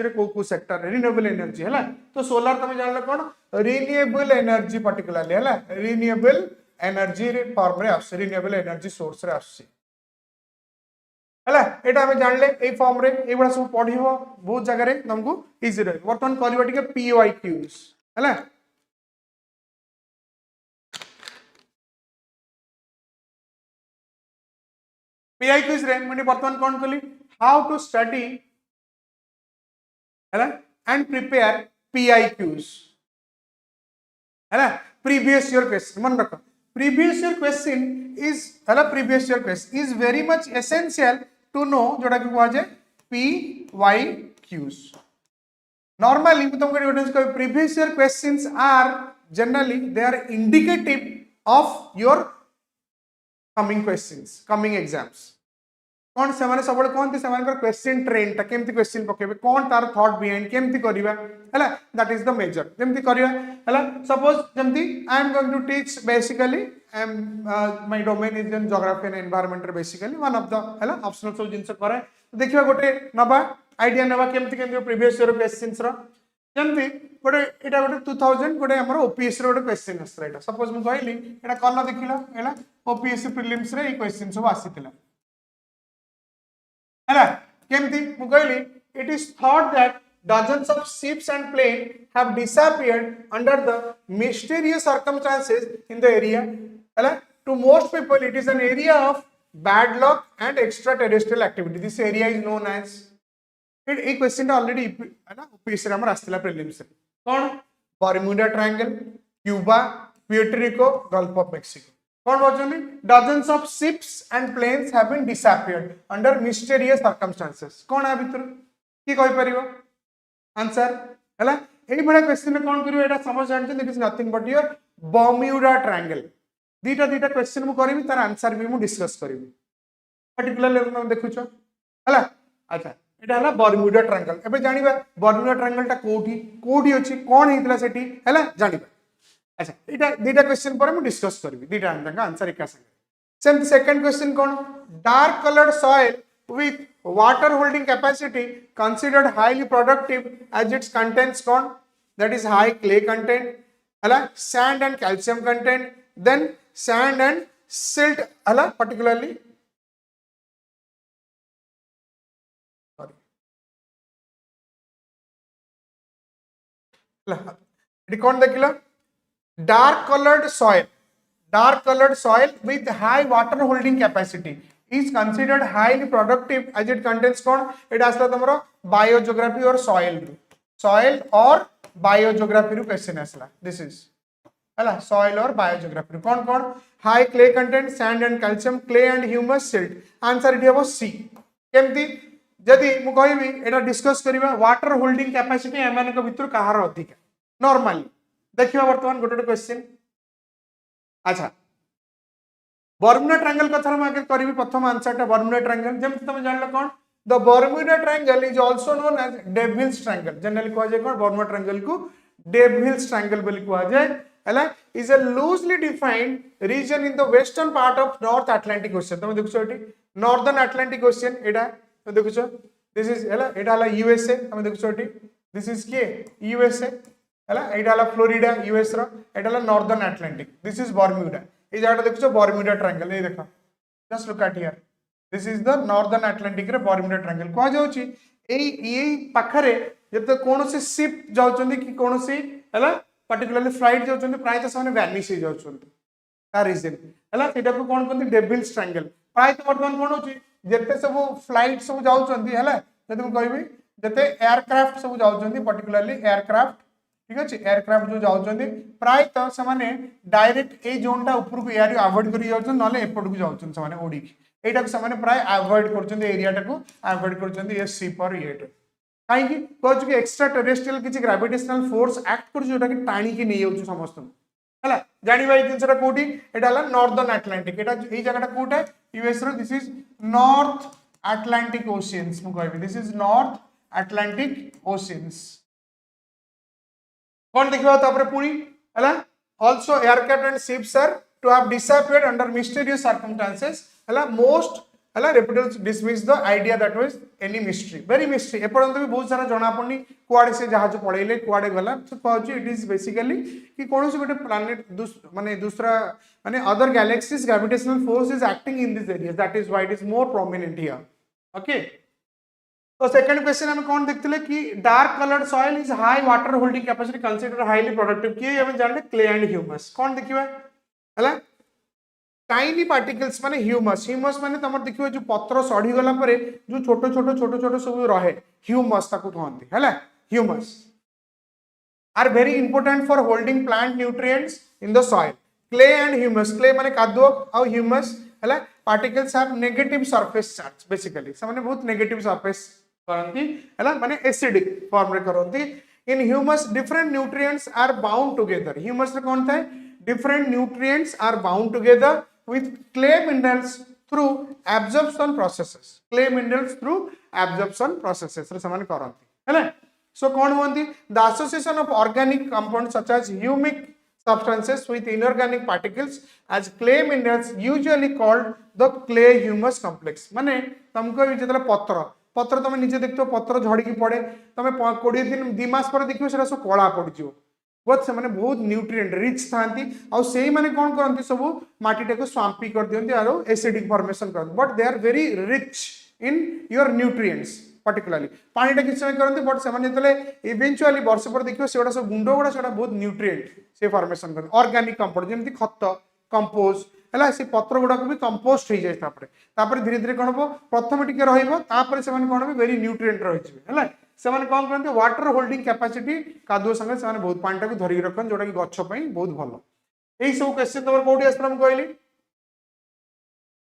रे को सेक्टर रिन्यूएबल एनर्जी हैला तो सोलर तुम जानले कोन रिन्यूएबल एनर्जी पर्टिकुलरली हैला रिन्यूएबल एनर्जी रे फॉर्म रे आस रिन्यूएबल एनर्जी सोर्स रे आसी हैला एटा हम जानले ए फॉर्म रे ए बडा सब पढिबो बहुत जगह रे तुमको इजी रहे वर्तमान करबा टिके पीवाईक्यूज हैला पीआईक्यूज रे मने वर्तमान कोन कली हाउ टू स्टडी हैला एंड प्रिपेयर पीआईक्यूज हैला प्रीवियस ईयर क्वेश्चन मन रखो प्रीवियस ईयर क्वेश्चन इज हैला previous year question is very much essential to know जोटा कि कुआ जाय पीवाईक्यूज नॉर्मली तुमको डिफरेंस को previous year questions are generally they are indicative of your coming questions coming exams कौन से माने सबले कहते से क्वेश्चन ट्रेंड ता केमती क्वेश्चन पकेबे कौन तार थॉट बिहाइंड केमती करिवा हैला दैट इज द मेजर केमती करिवा हैला सपोज जेमती I am going to teach basically I am my domain is in geography and environment basically one of the हैला ऑप्शनल सब जिंस करे देखिबा गोटे नबा आईडिया नबा केमती केमती प्रीवियस ईयर क्वेश्चंस रो जेमती गोटे एटा गोटे 2000 गोटे हमर ओपीएससी रो गोटे क्वेश्चन आस्त्रा एटा सपोज मु कहली एटा कल्ला देखिलो हैला ओपीएससी प्रीलिम्स रे ए क्वेश्चन सब आसीतिला हैला केमती मु कहली it is thought that dozens of ships and planes have disappeared under the mysterious circumstances in the area हैला to most people it is an area of bad luck and extraterrestrial activity this area is known as a question already है ना OPSC रे हमर आस्तिला prelims रे कोन Bermuda triangle Cuba Puerto gulf of Mexico कौन बोलछनी dozens of ships and planes have been disappeared under mysterious circumstances कौन है भीतर की कहि परिबो आंसर हैला एई बडा क्वेश्चन कौन करियो एटा समझ जानछन it is nothing but your Bermuda triangle दीटा क्वेश्चन मु करबी तार आंसर भी मु डिस्कस करबी पर्टिकुलर लेवल में देखुछो हैला अच्छा एटा हला बर्मुडा ट्रायंगल एबे जानिबा बर्मुडा ट्रायंगल टा कोठी अछि कोन हेतला सेठी हैला जानिबा अच्छा एटा दीटा क्वेश्चन पर हम डिस्कस करबी दीटा आंसर एका संगे same second question cone dark coloured soil with water holding capacity considered highly productive as its contents con that is high clay content hala sand and calcium content then sand and silt hala particularly sorry hala it kon dekila dark colored soil with high water holding capacity is considered highly productive as it contains कौन एटा आसला तमरो biogeography और soil और biogeography रू question आसला this is हला soil और biogeography कौन कौन high clay content sand and calcium clay and humus silt answer it हेबो सी केमती जदी मु कहबी एटा डिस्कस करिबा वाटर होल्डिंग कैपेसिटी एमान को भितर कहार अधिक नॉर्मली देखिबा वर्तमान गोटे क्वेश्चन अच्छा बर्मुडा ट्रायंगल कथा हम आगे करी प्रथम आंसर टा बर्मुडा ट्रायंगल जेम तुम जानले कोन the Bermuda triangle is also known as devil's triangle generally कहा जाय कोन बर्मुडा ट्रायंगल को डेविल्स ट्रायंगल बोली कहा जाय हला is a loosely defined region in the western part of north Atlantic ocean तुम देखछो एटी नॉर्दर्न अटलांटिक ओशन एटा तुम देखछो दिस इज हला एटा हला यूएसए तुम देखछो एटी दिस इज के यूएसए हला एटा हला फ्लोरिडा यूएस रो एटा हला northern Atlantic this is Bermuda ये जाटा देखो बर्मुडा ट्रायंगल ये देखो just look at here this is the northern Atlantic रे बर्मुडा ट्रायंगल कहा जाउची ए पाखरे जब कोनोसी शिप जाउचंदी कि कोनोसी हला पर्टिकुलरली फ्लाइट जाउचंदी प्राय तो साने वैनिश हो जाउचंदी का रीजन हला सेटा को कोन कोन डेविल्स ट्रायंगल प्राय तो वर्तमान कोन होची जते सब फ्लाइट सब जाउचंदी हला जते हम कहबी जते एयरक्राफ्ट सब जाउचंदी पर्टिकुलरली एयरक्राफ्ट ठीक अच्छे एयरक्राफ्ट जो जाऊँच प्रायतः से डायरेक्ट ए जोनटा उपरको एरिया अवॉइड कर ना एपट को जाऊँ उड़ीकी यहाँ से प्राय अवॉइड कर एरियाटा को अवॉइड कर सी पर ये कहीं कहूँ कि एक्सट्रा टेरेस्ट्रियल किसी ग्रेविटेशनल फोर्स एक्ट कर जोटा कि टाणिकी नहीं जाऊँ समस्त है जानवा ये जिनसा कौटी यहाँ नॉर्दर्न अटलांटिक ये जगह कौटे US this is north Atlantic oceans मुझे this is north Atlantic oceans कौन देखा पुणी है also aircraft and ships are to have disappeared under mysterious circumstances है मोस्ट है reputable dismiss the idea that was any mystery very mystery एपर्यंत भी बहुत सारा जना पड़नी कुआड़े से जहाज पड़ेले कुआड़े गला तो कहूँ इट इज बेसिकली कि कौन से गोटे प्लानेट माने दूसरा माने other galaxies gravitational force is acting in this area that is why it is more prominent here okay तो सेकंड क्वेश्चन हम कौन देखते कि dark coloured soil is high water holding capacity consider highly productive किए हम जानले clay and humus कौन देखिबा हला टाइनी पार्टिकल्स माने ह्यूमस ह्यूमस माने तुम देखियो जो पत्र सड़ी गला परे जो छोट छोट सब रहे ह्यूमस ताकू कहंती हैला humus are very important for holding plant nutrients in the soil clay and humus clay माने कादुओ और ह्यूमस हैला particles have negative surface charge basically से माने बहुत नेगेटिव सरफेस करंती हैला माने एसिडिक फॉर्म रे करंती in humus different nutrients are bound together humus रे कोन थाए different nutrients are bound together with clay minerals through absorption processes clay minerals through absorption processes रे समान करंती हैला सो कौन होंती the association of organic compounds such as humic substances with inorganic particles as clay minerals usually called the clay humus complex माने तुमको जेतले पत्र तुम निजे देखतो पत्र झड़ी की पड़े तुम 20 दिन 2 मास पर देखियो सेरा सब कला पड़ बहुत से माने बहुत न्यूट्रिएंट रिच थांती और सेही माने कौन करंती सब माटीटा को स्वाम्पी कर दियंती आरो एसिडिक फॉर्मेशन कर but they are very rich in your nutrients particularly पानीटा किछ समय करंती बट से माने तले इवेंचुअली वर्ष पर देखियो सेडा सब गुंडो गुडा सेडा बहुत न्यूट्रिएंट से फॉर्मेशन कर ऑर्गेनिक कंपाउंड जेमति खत कंपोस्ट है से पत्र गुड़ा को भी कंपोस्ट हो जाए तापर धीरे धीरे कौन हम प्रथम टिके रहा से कौन हम वेरी न्यूट्रिएंट रही है से कौन करते वाटर होल्डिंग कैपेसिटी कादुओ संगे से बहुत पानी को धरिक रखन जोटा कि गछपी बहुत भल यही सब क्वेश्चन तुम कौटी आस कहली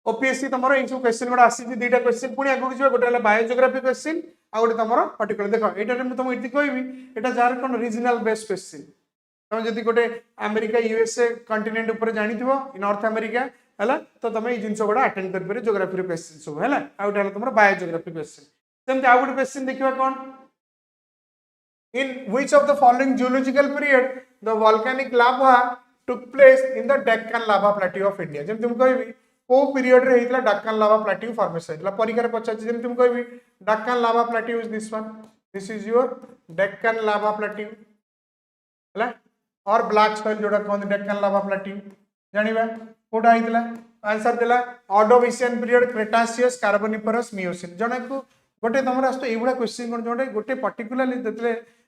ओपीएससी तुम ये सब क्वेश्चन गुड़ा आसी दुईटा क्वेश्चन पुणी आगे जो गोटे बायोजियोग्राफी क्वेश्चन आ गोटे तुम पर्टिकुलर देख ये तुम ये कहबी यहाँ जार कौन रिजनल बेस्ड क्वेश्चन तुम जब गोटे अमेरिका यूएसए कंटिनेंट उपर जानी नॉर्थ अमेरिका है तो तुम ये जिन गुड़ा अटेंड कर जियोग्राफी क्वेश्चन सब है आउटे तुम बायोजियोग्राफी क्वेश्चन सेमती आउ गोटे क्वेश्चन देखा कौन in which of the following geological period the volcanic lava took place in the Deccan lava plateau of India जब तुम कहबी को पीरियड रे हेतला डेक्कन लावा प्लेट्यू फॉर्मेशन हेतला परीक्षा रे पचाची जब तुम कहबी Deccan lava plateau is this one this is your Deccan lava plateau है और ब्लैक सॉइल जोड़ा कहते डेक्कन लावा प्लेट्यू जानिबा कोडा हेतला आंसर देला ऑर्डोविशियन पीरियड क्रेटासियस कार्बोनिफरस मियोसिन जने को गोटे तुम आस ये क्वेश्चन कौन जो गोटे पर्टिकुलाली जो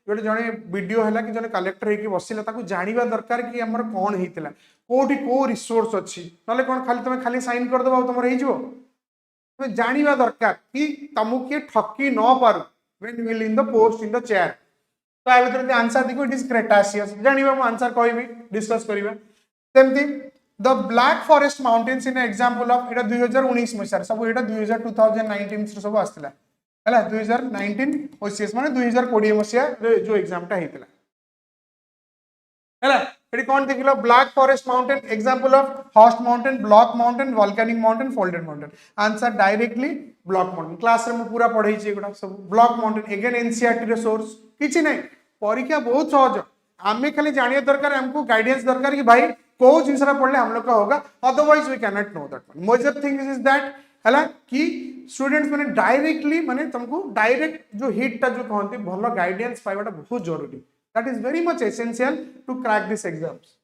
गोटे जड़े वीडियो है कि जब कलेक्टर होगी बसला जानवा दरकार कि आम कौन होता कौटी कौ रिसोर्स अच्छी ना कौन खाली तुम खाली साइन करदेव तुम हो जानवा दरकार कि तुमको किए ठकी न Paru when will in the post in the chair तो आ भर आंसर देखो इट इज क्रेटासियस जानवा मुझे आंसर कहबी डिस्कस करवा सेमती the black forest mountains in example of एटा 2019 मसीह सब एटा 2019 सब आसला है 2019 OCS माने 2020 मसीहा जो एग्जामटा होता है ये कौन देख लो black forest mountain example of horst mountain block mountain volcanic mountain folded mountain answer directly block mountain class रे पूरा पढ़ाई एगुड़ा सब ब्लॉक माउंटेन एगेन एनसीईआरटी रे सोर्स किछि नहीं परीक्षा बहुत सहज आमे खाली जानिया दरकार हमको गाइडेंस दरकार कि भाई को जिनसा पढ़ले हम लोग का होगा otherwise we can not know that major thing is that है कि स्टूडेंट्स मैंने डायरेक्टली माने तुमको डायरेक्ट जो हिटटा जो कहते भल गाइडेंस पाइबाटा बहुत जरूरी that is very much essential to crack this exams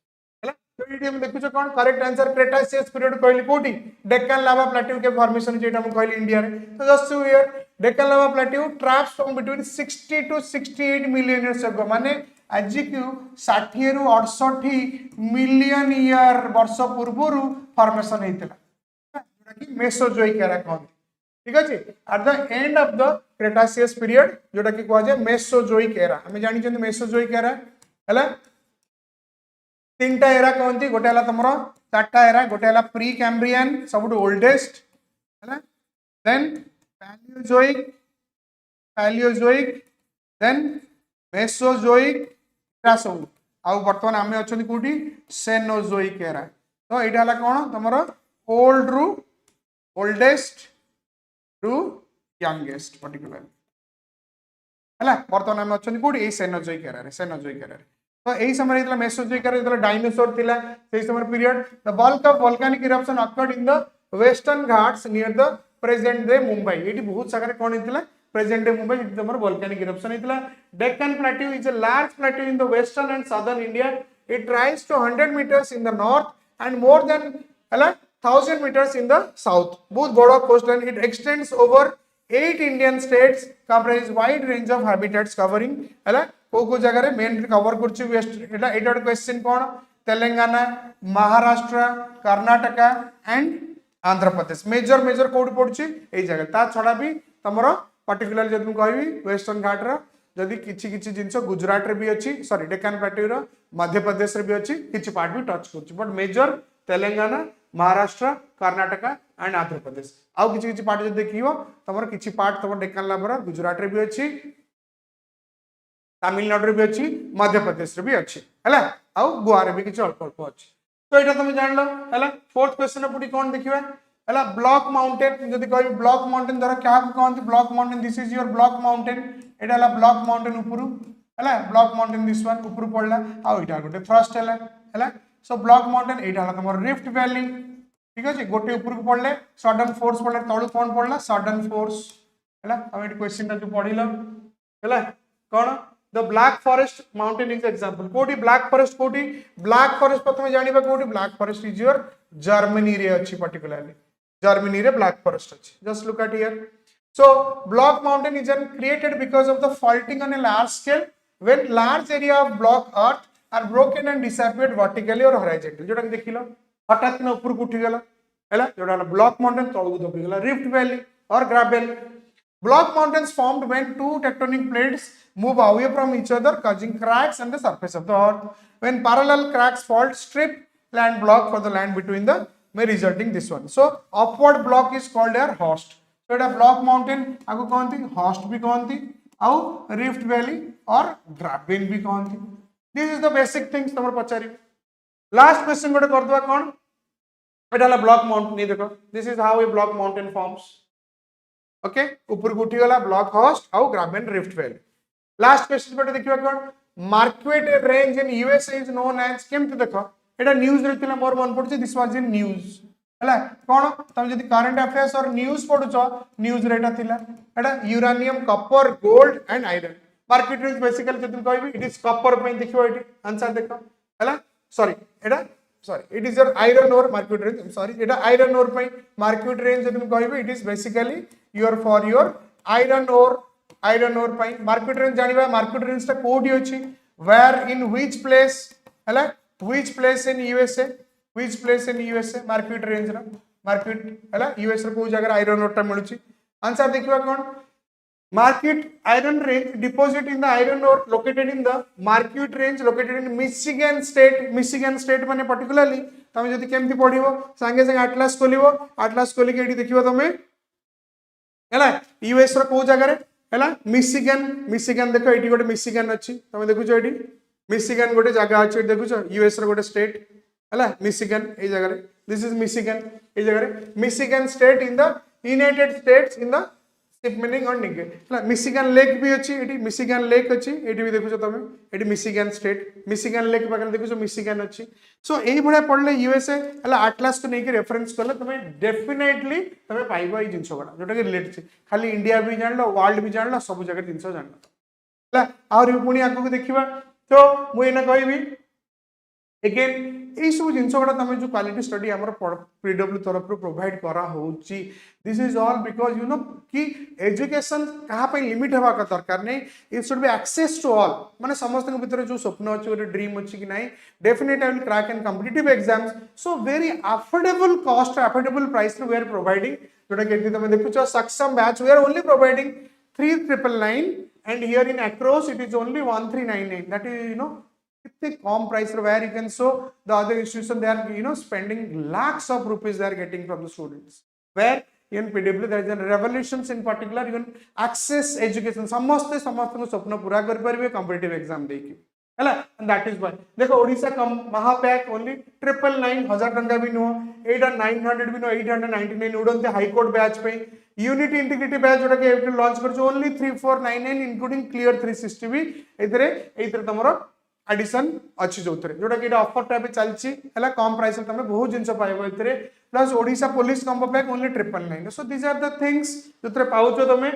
है तो ये देखुछ कौन करेक्ट आंसर क्रेटासियस पीरियड कहली कोठी डेक्कन लावा प्लेट्यू के फॉर्मेशन जेटा हम कहली इंडिया रे तो just here Deccan lava plateau traps from between 60 to 68 million years ago माने आज की 60 रु 68 मिलियन ईयर वर्ष पूर्व फॉर्मेशन हेतला मेसोजोइक एरा कहते ठीक अच्छे at the end of the Cretaceous period जोटा कि कह जाए मेसोजोइक एरा हमें जानी मेसोजोइक एरा है तीन टा एरा कहती गोटे है तुम चार्टा एरा गोटे है प्री कैम्ब्रियन सब ओल्डेस्ट है देन पैलियोजोइक देन मेसोजोइक सब आउ बर्तमान आम अच्छा कौटी सेनोजोइक एरा तो यहाँ है कौन तुम ओल्ड रु ओल्डेस्ट टू यंगेस्ट पर्टिकुलर है बर्तमान आम अच्छा कौटी सेनोजोइक एरा तो यही समय मेसोजोइक एरा डायनोसोर थिला से समय period the bulk of volcanic eruption occurred in the western Ghats near the present day Mumbai ये बहुत जगह कौन होता प्रेजेंट डे मुंबई तुम वोल्केनिक इरप्शन होता Deccan plateau is a large plateau in the western and southern India it rise to 100 meters in the north and more than 1000 meters in the south बहुत बड़ा coastline it extends over 8 Indian states comprise wide range of habitats covering है को जगह main cover कर west एटा question कौन Telangana Maharashtra Karnataka and Andhra Pradesh major major कौट पड़ुछि एई जगह ता छड़ा भी तमरो पर्टिकुलर जब कहबी वेस्टर्न घाट रो जदि किछि किछि जिंस गुजरात रे भी अछि सॉरी डेक्कन प्लेट्यू रो मध्य प्रदेश रे भी अछि किछि पार्ट भी टच करछि but major Telangana Maharashtra Karnataka and Andhra Pradesh आउ किछि किछि पार्ट जब देखियो तमरो किछि पार्ट तमरो डेक्कन लाबर गुजरात रे भी अछि तमिलनाडु भी अच्छी मध्य प्रदेश भी अच्छी है आउ गोवा रे भी किसी अल्प अल्प अच्छी तो यहाँ तुम जान लो है फोर्थ क्वेश्चन पुटी कौन देखिए है ब्लॉक माउंटेन जब कह ब्लॉक माउंटेन द्वारा क्या कहते block mountain this is your block mountain यहाँ ब्लॉक माउंटेन उपरू है ब्लॉक माउंटेन दिस वन उपरू पड़ला आउ यहाँ गोटे थ्रस्ट है सो ब्लॉक माउंटेन यहाँ तुम रिफ्ट वैली ठीक अच्छे गोटे उपरको पड़े सडन फोर्स पड़े तलू कौन पड़ला सडन फोर्स है तुम ये क्वेश्चन जो पढ़ल है कौन the black forest mountain is example कोटी ब्लैक फॉरेस्ट प्रथम जानिबा कोटी black forest is your Germany रे अच्छी पर्टिकुलरली जर्मनी रे ब्लैक फॉरेस्ट अच्छी just look at here so block mountain is created because of the faulting on a large scale when large area of block earth are broken and disappeared vertically और horizontally जोटा देखिलो हठात न ऊपर को उठी गेला हैला जोटा ब्लॉक माउंटेन तळु दबि गेला रिफ्ट वैली और gravel Block mountains formed when two tectonic plates move away from each other, causing cracks on the surface of the earth. When parallel cracks fault, strip land block for the land between the may resulting this one. So upward block is called a host. So it a block mountain आगु कहती host भी कहती आउ rift valley और graben भी कहती. This is the basic things तमर पचारी. Last question गोटे कर दवा कौन? एटा block mountain नहीं देखो. This is how a block mountain forms. Okay ऊपर को उठीगला ब्लॉक होस्ट आउ graben rift valley last question पे देखिबा कोन Marquette range in USA is known as केमति देखो एटा न्यूज़ रे थिला मोर मन पड़छ दिस वाज इन न्यूज़ हला कोन तुम जदी करंट अफेयर्स और न्यूज़ पढुछो न्यूज़ रे एटा थिला एटा uranium copper gold and iron Marquette range basically जदी कहबी इट इज कॉपर पे देखिबो एटी आंसर देखो हला sorry Etah sorry it is your iron ore market range I'm sorry eta iron ore pai market range jodi कहबे it is basically your for your iron ore pai market range जानिबा market range ता कोठी अछि where in which place हला which place in USA market range रा market हला US रा को जगह iron ore ता मिलुछि आंसर देखिबा कोन market iron range deposit in the iron ore located in the market range located in Michigan state माने particularly तमे जदी केमति पढिबो संगे संगे atlas खोली के एठी देखिबो तमे हैला यूएस रो को जगह रे हैला मिशिगन देखो एठी गोटे मिशिगन अछि तमे देखुछो एठी मिशिगन गोटे जगह अछि देखुछो यूएस रो गोटे स्टेट हैला मिशिगन ए जगह रे दिस इज मिशिगन ए जगह रे Michigan state in the United States in the सिप मीनिंग और निगे हला मिशिगन लेक भी अछि एठी मिशिगन लेक अछि एठी भी देखुछो तमे एठी मिशिगन स्टेट मिशिगन लेक पाखन देखुछो मिशिगन अछि सो एही भडा पढले यूएसए हला एटलास को नै के रेफरेंस करले तमे डेफिनेटली तमे पाइबो ई जिंस गडा जोटा के रिलेट छै खाली इंडिया भी जानलो वर्ल्ड भी जानलो सब जगह जिंस जानलो हला और पुनी आगु को देखिबा तो मु एना कहबी अगेन ये सब जिन गुड़ा तुम जो क्वालिटी स्टडी आम पीडब्ल्यू तरफ प्रोवाइड करा this is all because you know कि एजुकेशन कहाँ लिमिट होगा दरकार नहीं it should be access to all माने समस्त भीतर जो स्वप्न अच्छे गोटे ड्रीम अच्छी कि नहीं definitely I will crack and competitive exams so very affordable cost affordable price we are providing जोटा कि तुम देखुच सक्षम batch we are only providing 3999 and here in across it is only 1399 that is you know कितने कम price where you can show the other institution they are spending lakhs of rupees they are getting from the students, where in PW there is a revolutions in particular even access education समस्त को स्वप्न पूरा कर परिबे competitive exam देकी हैला, and that is why देखो ओडिशा कम महापैक only 999 1000 टंका भी नो 8900 भी नो 899 उड़नते हाई कोर्ट बैच पे यूनिटी इंटीग्रिटी बैच जोटा के लॉन्च कर ओनली 3499 इंक्लूडिंग क्लियर 360 भी एथरे तमरो एडिशन अच्छी जो जोटा कि ऑफर टाइप चलची है कम प्राइस तुम बहुत जिन पाइब A plus Odisha police combo pack only 999 so this are the things जो पाउच तुम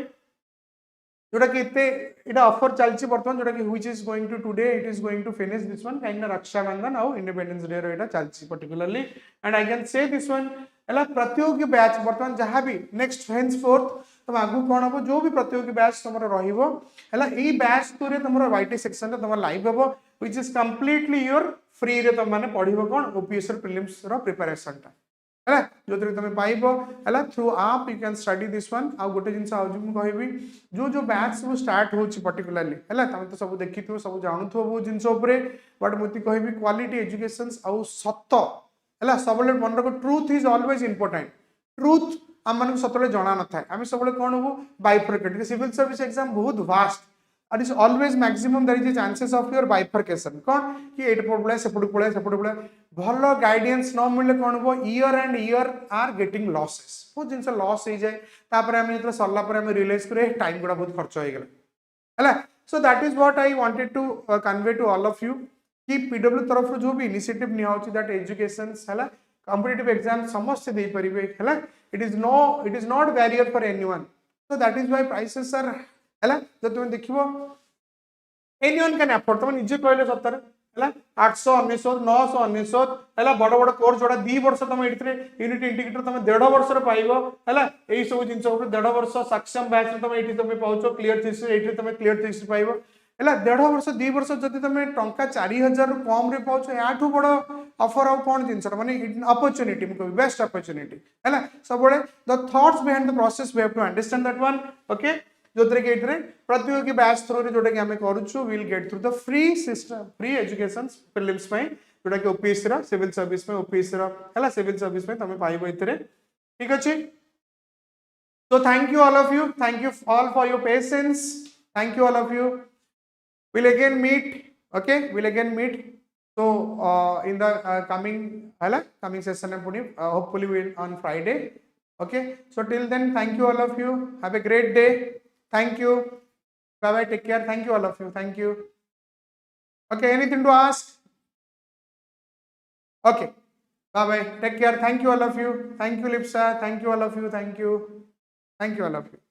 जोटा कि इतना ऑफर चलची बर्तमान जोटा कि which is going to today it is going to finish this one कहीं रक्षाबंधन आउ इंडिपेंडेंस डे रो चलची particularly and I can say this one है प्रतियोगी बैच बर्तमान जहाँ भी नेक्स्ट हेंस फोर्थ तुम आगु कौन हम जो भी प्रतियोगी बैच तुम रही बैच थ्रू तुम वाईटी सेक्शन तुम लाइव हम which is completely your free रे तुम मैंने पढ़ो कौन ओपीएससी प्रीलिम्स रो प्रिपरेशन टा है जो तुम पाइब है थ्रू आप you can study this one आ गोटे जिन कहबी जो बैच सब स्टार्ट हो पर्टिकुलरली है तुम तो सब देखी सब जानू बहुत जिन बट मुझे कहबी क्वालिटी एजुकेशन आउ सत है सब मन रख truth is always important truth आम मान सत जना न था आम सब कौन हूँ बाइफर्केट सिविल सर्विस एग्जाम बहुत vast and it's always maximum there is a chances of your bifurcation कौन कि एट पड़े सेपट पड़े भल गाइडेंस न मिले कौन हो year and year are getting losses बहुत जिन लॉस हो जाए तापर आम जो सरला रियलाइज कर टाइम गुड़ा बहुत खर्च हो गला है so that is what I wanted to convey to all of you कि पीडब्ल्यू तरफ जो भी इनिशिएटिव निया दैट एजुकेशन है कॉम्पिटिटिव एग्जाम समस्त दे परिबे है it is not barrier for anyone so that is why prices are है जो तुम देख एनीवन कैन अफोर्ड तुम निजे कहले सतर है 899 999 है बड़ बड़ कोर्स जोड़ा 2 वर्ष तुम ये यूनिट इंटीग्रेटर तुम 1.5 वर्ष पाइब है यही सब जिन 1.5 वर्ष साक्षम बैच तुम ये तुम पाच क्लीयर थीसिस ये तुम क्लीयर थीसिस पाइब है 1.5 वर्ष 2 वर्ष जब तुम टंका 4000 कम रे पाच या बड़ ऑफर आउ कौन जिन माने अपॉर्चुनिटी बेस्ट अपॉर्चुनिटी है सब the thoughts behind the process we have to understand that one okay जो प्रतियोगी बैच थ्रू जोटा कि आम करूँ will get through the free system free education prelims जोटा कि ओपीएससी सिविल सर्विस ओपीएससी है सिविल सर्विस तुम पाइब ये ठीक अच्छे so thank you all of you thank you all for your patience thank you all of you will again meet okay will again meet so in the coming session hopefully will on Friday okay so till then thank you all of you have a great day thank you bye bye take care thank you all of you thank you okay anything to ask okay bye bye take care thank you all of you thank you Lipsa thank you all of you thank you all of you